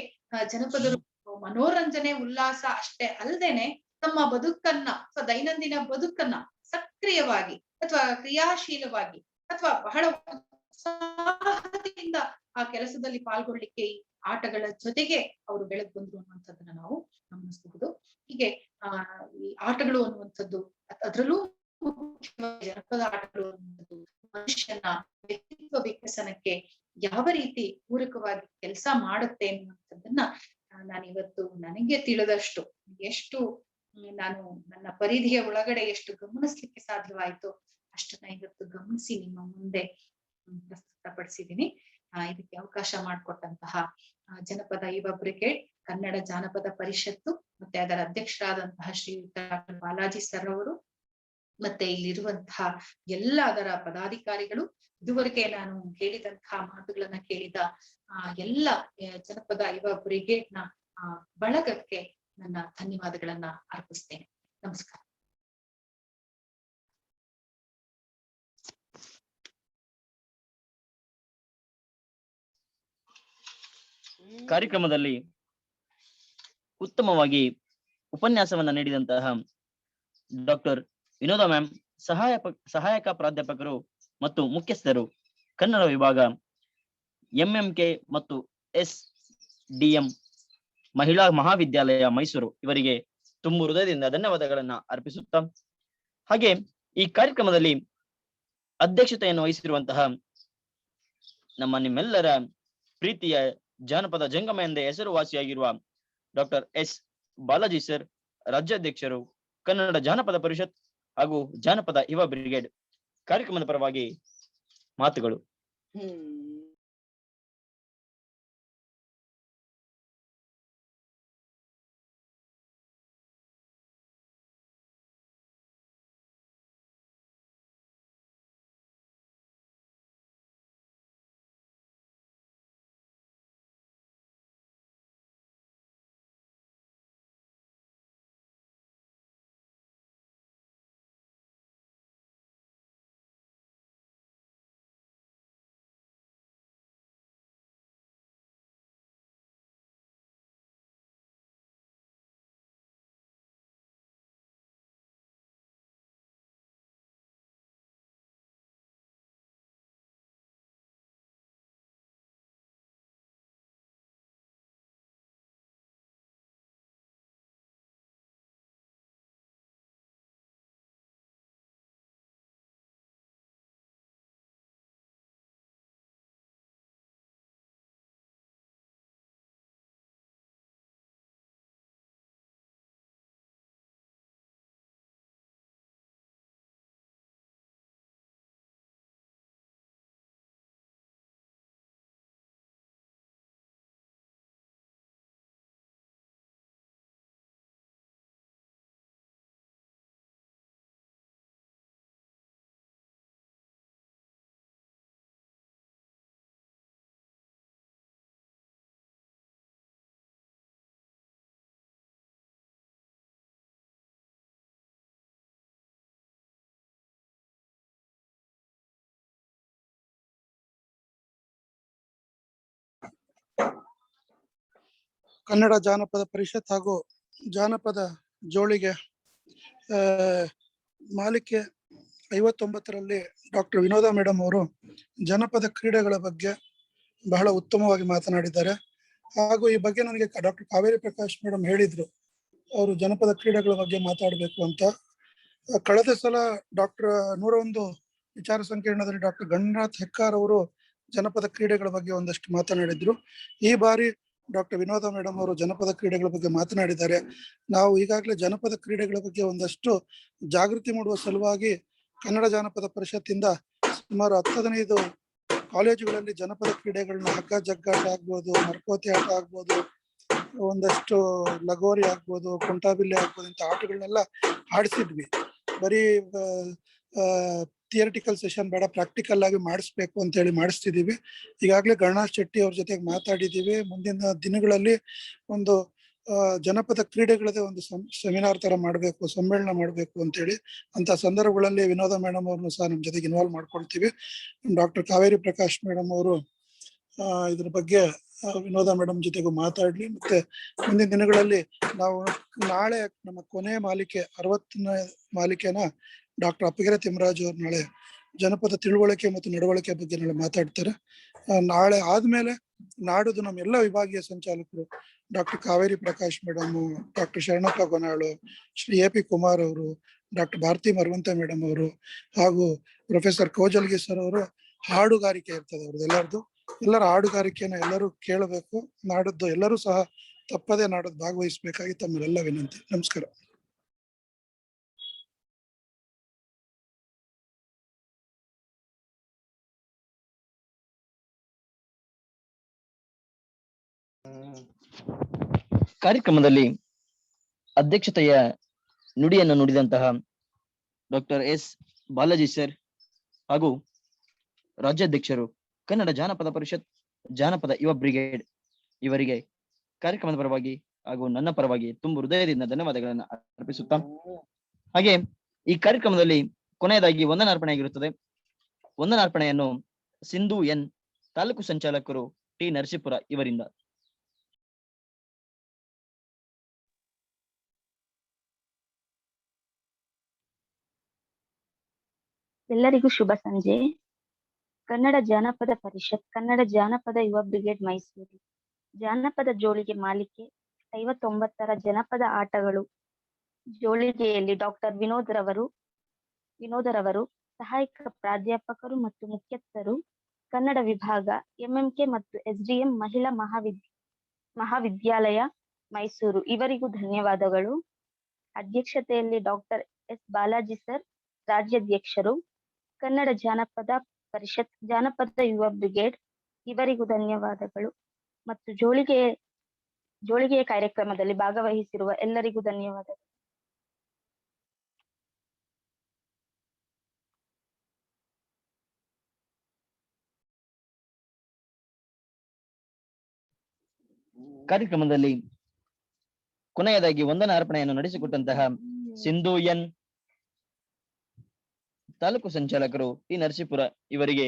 ಜನಪದರು ಮನೋರಂಜನೆ, ಉಲ್ಲಾಸ ಅಷ್ಟೇ ಅಲ್ಲದೇನೆ ತಮ್ಮ ಬದುಕನ್ನ ಅಥವಾ ದೈನಂದಿನ ಬದುಕನ್ನ ಸಕ್ರಿಯವಾಗಿ ಅಥವಾ ಕ್ರಿಯಾಶೀಲವಾಗಿ ಅಥವಾ ಬಹಳ ಉತ್ಸಾಹದಿಂದ ಆ ಕೆಲಸದಲ್ಲಿ ಪಾಲ್ಗೊಳ್ಳಿಕ್ಕೆ ಈ ಆಟಗಳ ಜೊತೆಗೆ ಅವರು ಬೆಳೆದು ಬಂದ್ರು ಅನ್ನುವಂಥದ್ದನ್ನ ನಾವು ಗಮನಿಸಬಹುದು. ಹೀಗೆ ಈ ಆಟಗಳು ಅನ್ನುವಂಥದ್ದು ಅದರಲ್ಲೂ ಜನಪದ ಆಟಗಳು ಅನ್ನುವಂಥದ್ದು ಮನುಷ್ಯನ ವ್ಯಕ್ತಿತ್ವ ವಿಕಸನಕ್ಕೆ ಯಾವ ರೀತಿ ಪೂರಕವಾಗಿ ಕೆಲಸ ಮಾಡುತ್ತೆ ಅನ್ನುವಂಥದ್ದನ್ನ ನಾನಿವತ್ತು ನನಗೆ ತಿಳಿದಷ್ಟು ಎಷ್ಟು ನಾನು ನನ್ನ ಪರಿಧಿಯ ಒಳಗಡೆ ಎಷ್ಟು ಗಮನಿಸ್ಲಿಕ್ಕೆ ಸಾಧ್ಯವಾಯಿತು ಅಷ್ಟನ್ನ ಇವತ್ತು ಗಮನಿಸಿ ನಿಮ್ಮ ಮುಂದೆ ಪ್ರಸ್ತುತಪಡಿಸಿದ್ದೀನಿ. ಇದಕ್ಕೆ ಅವಕಾಶ ಮಾಡಿಕೊಟ್ಟಂತಹ ಜನಪದ ಯುವ ಬ್ರಿಗೇಡ್, ಕನ್ನಡ ಜಾನಪದ ಪರಿಷತ್ತು ಮತ್ತೆ ಅದರ ಅಧ್ಯಕ್ಷರಾದಂತಹ ಶ್ರೀಯುತ ಬಾಲಾಜಿ ಸರ್ ಅವರು, ಮತ್ತೆ ಇಲ್ಲಿರುವಂತಹ ಎಲ್ಲ ಅದರ ಪದಾಧಿಕಾರಿಗಳು, ಇದುವರೆಗೆ ನಾನು ಹೇಳಿದಂತಹ ಮಾತುಗಳನ್ನ ಕೇಳಿದ ಎಲ್ಲ ಜನಪದ ಯುವ ಬ್ರಿಗೇಡ್ ನ ಬಳಗಕ್ಕೆ ನನ್ನ ಧನ್ಯವಾದಗಳನ್ನ ಅರ್ಪಿಸ್ತೇನೆ. ನಮಸ್ಕಾರ. ಕಾರ್ಯಕ್ರಮದಲ್ಲಿ ಉತ್ತಮವಾಗಿ ಉಪನ್ಯಾಸವನ್ನ ನೀಡಿದಂತಹ ಡಾಕ್ಟರ್ ವಿನೋದ ಮ್ಯಾಮ್, ಸಹಾಯಕ ಪ್ರಾಧ್ಯಾಪಕರು ಮತ್ತು ಮುಖ್ಯಸ್ಥರು, ಕನ್ನಡ ವಿಭಾಗ, MMK ಮತ್ತು SDM ಮಹಿಳಾ ಮಹಾವಿದ್ಯಾಲಯ ಮೈಸೂರು, ಇವರಿಗೆ ತುಂಬು ಹೃದಯದಿಂದ ಧನ್ಯವಾದಗಳನ್ನ ಅರ್ಪಿಸುತ್ತಾ, ಹಾಗೆ ಈ ಕಾರ್ಯಕ್ರಮದಲ್ಲಿ ಅಧ್ಯಕ್ಷತೆಯನ್ನು ವಹಿಸಿರುವಂತಹ ನಿಮ್ಮೆಲ್ಲರ ಪ್ರೀತಿಯ ಜಾನಪದ ಜಂಗಮ ಎಂದೇ ಹೆಸರುವಾಸಿಯಾಗಿರುವ ಡಾಕ್ಟರ್ S ಬಾಲಾಜಿ ಸರ್, ರಾಜ್ಯಾಧ್ಯಕ್ಷರು, ಕನ್ನಡ ಜಾನಪದ ಪರಿಷತ್ ಹಾಗೂ ಜಾನಪದ ಯುವ ಬ್ರಿಗೇಡ್, ಕಾರ್ಯಕ್ರಮದ ಪರವಾಗಿ ಮಾತುಗಳು. ಕನ್ನಡ ಜಾನಪದ ಪರಿಷತ್ ಹಾಗೂ ಜಾನಪದ ಜೋಳಿಗೆ ಮಾಲಿಕೆ 59ರಲ್ಲಿ ಡಾಕ್ಟರ್ ವಿನೋದ ಮೇಡಮ್ ಅವರು ಜನಪದ ಕ್ರೀಡೆಗಳ ಬಗ್ಗೆ ಬಹಳ ಉತ್ತಮವಾಗಿ ಮಾತನಾಡಿದ್ದಾರೆ. ಹಾಗೂ ಈ ಬಗ್ಗೆ ನನಗೆ ಡಾಕ್ಟರ್ ಕಾವೇರಿ ಪ್ರಕಾಶ್ ಮೇಡಮ್ ಹೇಳಿದ್ರು, ಅವರು ಜನಪದ ಕ್ರೀಡೆಗಳ ಬಗ್ಗೆ ಮಾತಾಡಬೇಕು ಅಂತ. ಕಳೆದ ಸಲ ಡಾಕ್ಟರ್ 101 ವಿಚಾರ ಸಂಕಿರಣದಲ್ಲಿ ಡಾಕ್ಟರ್ ಗಣನಾಥ್ ಹೆಕ್ಕಾರ್ ಅವರು ಜನಪದ ಕ್ರೀಡೆಗಳ ಬಗ್ಗೆ ಒಂದಷ್ಟು ಮಾತನಾಡಿದ್ರು. ಈ ಬಾರಿ ಡಾಕ್ಟರ್ ವಿನೋದ ಮೇಡಮ್ ಅವರು ಜನಪದ ಕ್ರೀಡೆಗಳ ಬಗ್ಗೆ ಮಾತನಾಡಿದ್ದಾರೆ. ನಾವು ಈಗಾಗಲೇ ಜನಪದ ಕ್ರೀಡೆಗಳ ಬಗ್ಗೆ ಒಂದಷ್ಟು ಜಾಗೃತಿ ಮೂಡುವ ಸಲುವಾಗಿ ಕನ್ನಡ ಜಾನಪದ ಪರಿಷತ್ತಿಂದ ಸುಮಾರು 10-15 ಕಾಲೇಜುಗಳಲ್ಲಿ ಜನಪದ ಕ್ರೀಡೆಗಳನ್ನ ಹಗ್ಗ ಜಗ್ಗಾಟ ಆಗ್ಬೋದು, ಮರಕೋತಿ ಆಟ ಆಗ್ಬೋದು, ಒಂದಷ್ಟು ಲಗೋರಿ ಆಗ್ಬೋದು, ಕುಂಟಾಬಿಲ್ಲೆ ಆಗ್ಬೋದು, ಇಂಥ ಆಟಗಳನ್ನೆಲ್ಲ ಆಡಿಸಿದ್ವಿ. ಬರೀ ಥಿಯರಿಟಿಕಲ್ ಸೆಷನ್ ಬೇಡ, ಪ್ರಾಕ್ಟಿಕಲ್ ಆಗಿ ಮಾಡಿಸ್ಬೇಕು ಅಂತ ಹೇಳಿ ಮಾಡಿಸ್ತಿದೀವಿ. ಈಗಾಗಲೇ ಗಣನಾಥ್ ಶೆಟ್ಟಿ ಅವ್ರ ಜೊತೆಗೆ ಮಾತಾಡಿದೀವಿ. ಮುಂದಿನ ದಿನಗಳಲ್ಲಿ ಒಂದು ಜನಪದ ಕ್ರೀಡೆಗಳದೇ ಒಂದು ಸೆಮಿನಾರ್ ತರ ಮಾಡಬೇಕು, ಸಮ್ಮೇಳನ ಮಾಡಬೇಕು ಅಂತೇಳಿ. ಅಂತ ಸಂದರ್ಭಗಳಲ್ಲಿ ವಿನೋದ ಮೇಡಮ್ ಅವ್ರನ್ನು ಸಹ ನಮ್ಮ ಜೊತೆಗೆ ಇನ್ವಾಲ್ವ್ ಮಾಡ್ಕೊಳ್ತೀವಿ. ಡಾಕ್ಟರ್ ಕಾವೇರಿ ಪ್ರಕಾಶ್ ಮೇಡಮ್ ಅವರು ಇದ್ರ ಬಗ್ಗೆ ವಿನೋದ ಮೇಡಮ್ ಜೊತೆಗೂ ಮಾತಾಡ್ಲಿ. ಮತ್ತೆ ಮುಂದಿನ ದಿನಗಳಲ್ಲಿ ನಾವು ನಾಳೆ ನಮ್ಮ ಕೊನೆಯ ಮಾಲಿಕೆ 60ನೇ ಮಾಲಿಕೆನ ಡಾಕ್ಟರ್ ಅಪ್ಪಿಗೆರೆ ತಿಮ್ಮರಾಜು ಅವ್ರು ನಾಳೆ ಜನಪದ ತಿಳುವಳಿಕೆ ಮತ್ತು ನಡವಳಿಕೆ ಬಗ್ಗೆ ನಾಳೆ ಮಾತಾಡ್ತಾರೆ. ನಾಳೆ ಆದ್ಮೇಲೆ ನಾಡುದು ನಮ್ಮ ಎಲ್ಲ ವಿಭಾಗೀಯ ಸಂಚಾಲಕರು doctor Kaveri Prakash madam, doctor Sharanappa Gonalu, Shri A P. Kumar ಅವರು, ಡಾಕ್ಟರ್ ಭಾರತಿ ಮರವಂತೆ ಮೇಡಮ್ ಅವರು ಹಾಗೂ ಪ್ರೊಫೆಸರ್ ಕೋಜಲ್ಗಿ ಸರ್ ಅವರು ಹಾಡುಗಾರಿಕೆ ಇರ್ತದೆ ಅವ್ರದ್ದು. ಎಲ್ಲರ ಹಾಡುಗಾರಿಕೆನ ಎಲ್ಲರೂ ಕೇಳಬೇಕು. ನಾಡದ್ದು ಎಲ್ಲರೂ ಸಹ ತಪ್ಪದೇ ನಾಡದ್ದು ಭಾಗವಹಿಸಬೇಕಾಗಿ ತಮ್ಮಲ್ಲೆಲ್ಲ ವಿನಂತಿ. ನಮಸ್ಕಾರ. ಕಾರ್ಯಕ್ರಮದಲ್ಲಿ ಅಧ್ಯಕ್ಷತೆಯ ನುಡಿಯನ್ನು ನುಡಿದಂತಹ ಡಾಕ್ಟರ್ ಎಸ್ ಬಾಲಾಜಿ ಸರ್ ಹಾಗೂ ರಾಜ್ಯಾಧ್ಯಕ್ಷರು ಕನ್ನಡ ಜಾನಪದ ಪರಿಷತ್ ಜಾನಪದ ಯುವ ಬ್ರಿಗೇಡ್ ಇವರಿಗೆ ಕಾರ್ಯಕ್ರಮದ ಪರವಾಗಿ ಹಾಗೂ ನನ್ನ ಪರವಾಗಿ ತುಂಬು ಹೃದಯದಿಂದ ಧನ್ಯವಾದಗಳನ್ನು ಅರ್ಪಿಸುತ್ತಾ, ಹಾಗೆ ಈ ಕಾರ್ಯಕ್ರಮದಲ್ಲಿ ಕೊನೆಯದಾಗಿ ವಂದನಾರ್ಪಣೆ ಆಗಿರುತ್ತದೆ. ವಂದನಾರ್ಪಣೆಯನ್ನು ಸಿಂಧು ಎನ್, ತಾಲೂಕು ಸಂಚಾಲಕರು ಟಿ ನರಸೀಪುರ ಇವರಿಂದ. ಎಲ್ಲರಿಗೂ ಶುಭ ಸಂಜೆ. ಕನ್ನಡ ಜಾನಪದ ಪರಿಷತ್, ಕನ್ನಡ ಜಾನಪದ ಯುವ ಬ್ರಿಗೇಡ್ ಮೈಸೂರು ಜಾನಪದ ಜೋಳಿಗೆ ಮಾಲಿಕೆ 59ರ ಜನಪದ ಆಟಗಳು ಜೋಳಿಗೆಯಲ್ಲಿ ಡಾಕ್ಟರ್ ವಿನೋದರವರು ಸಹಾಯಕ ಪ್ರಾಧ್ಯಾಪಕರು ಮತ್ತು ಮುಖ್ಯಸ್ಥರು, ಕನ್ನಡ ವಿಭಾಗ, ಎಂಎಂಕೆ ಮತ್ತು ಎಸ್ಡಿಎಂ ಮಹಿಳಾ ಮಹಾವಿದ್ಯಾಲಯ ಮೈಸೂರು ಇವರಿಗೂ ಧನ್ಯವಾದಗಳು. ಅಧ್ಯಕ್ಷತೆಯಲ್ಲಿ ಡಾಕ್ಟರ್ ಎಸ್ ಬಾಲಾಜಿ ಸರ್, ರಾಜ್ಯಾಧ್ಯಕ್ಷರು, ಕನ್ನಡ ಜಾನಪದ ಪರಿಷತ್ ಜಾನಪದ ಯುವ ಬ್ರಿಗೇಡ್ ಇವರಿಗೂ ಧನ್ಯವಾದಗಳು ಮತ್ತು ಜೋಳಿಗೆಯ ಕಾರ್ಯಕ್ರಮದಲ್ಲಿ ಭಾಗವಹಿಸಿರುವ ಎಲ್ಲರಿಗೂ ಧನ್ಯವಾದಗಳು. ಕಾರ್ಯಕ್ರಮದಲ್ಲಿ ಕೊನೆಯದಾಗಿ ವಂದನಾರ್ಪಣೆಯನ್ನು ನಡೆಸಿಕೊಟ್ಟಂತಹ ಸಿಂಧು ಎನ್, ತಾಲೂಕು ಸಂಚಾಲಕರು ಟಿ ನರಸೀಪುರ ಇವರಿಗೆ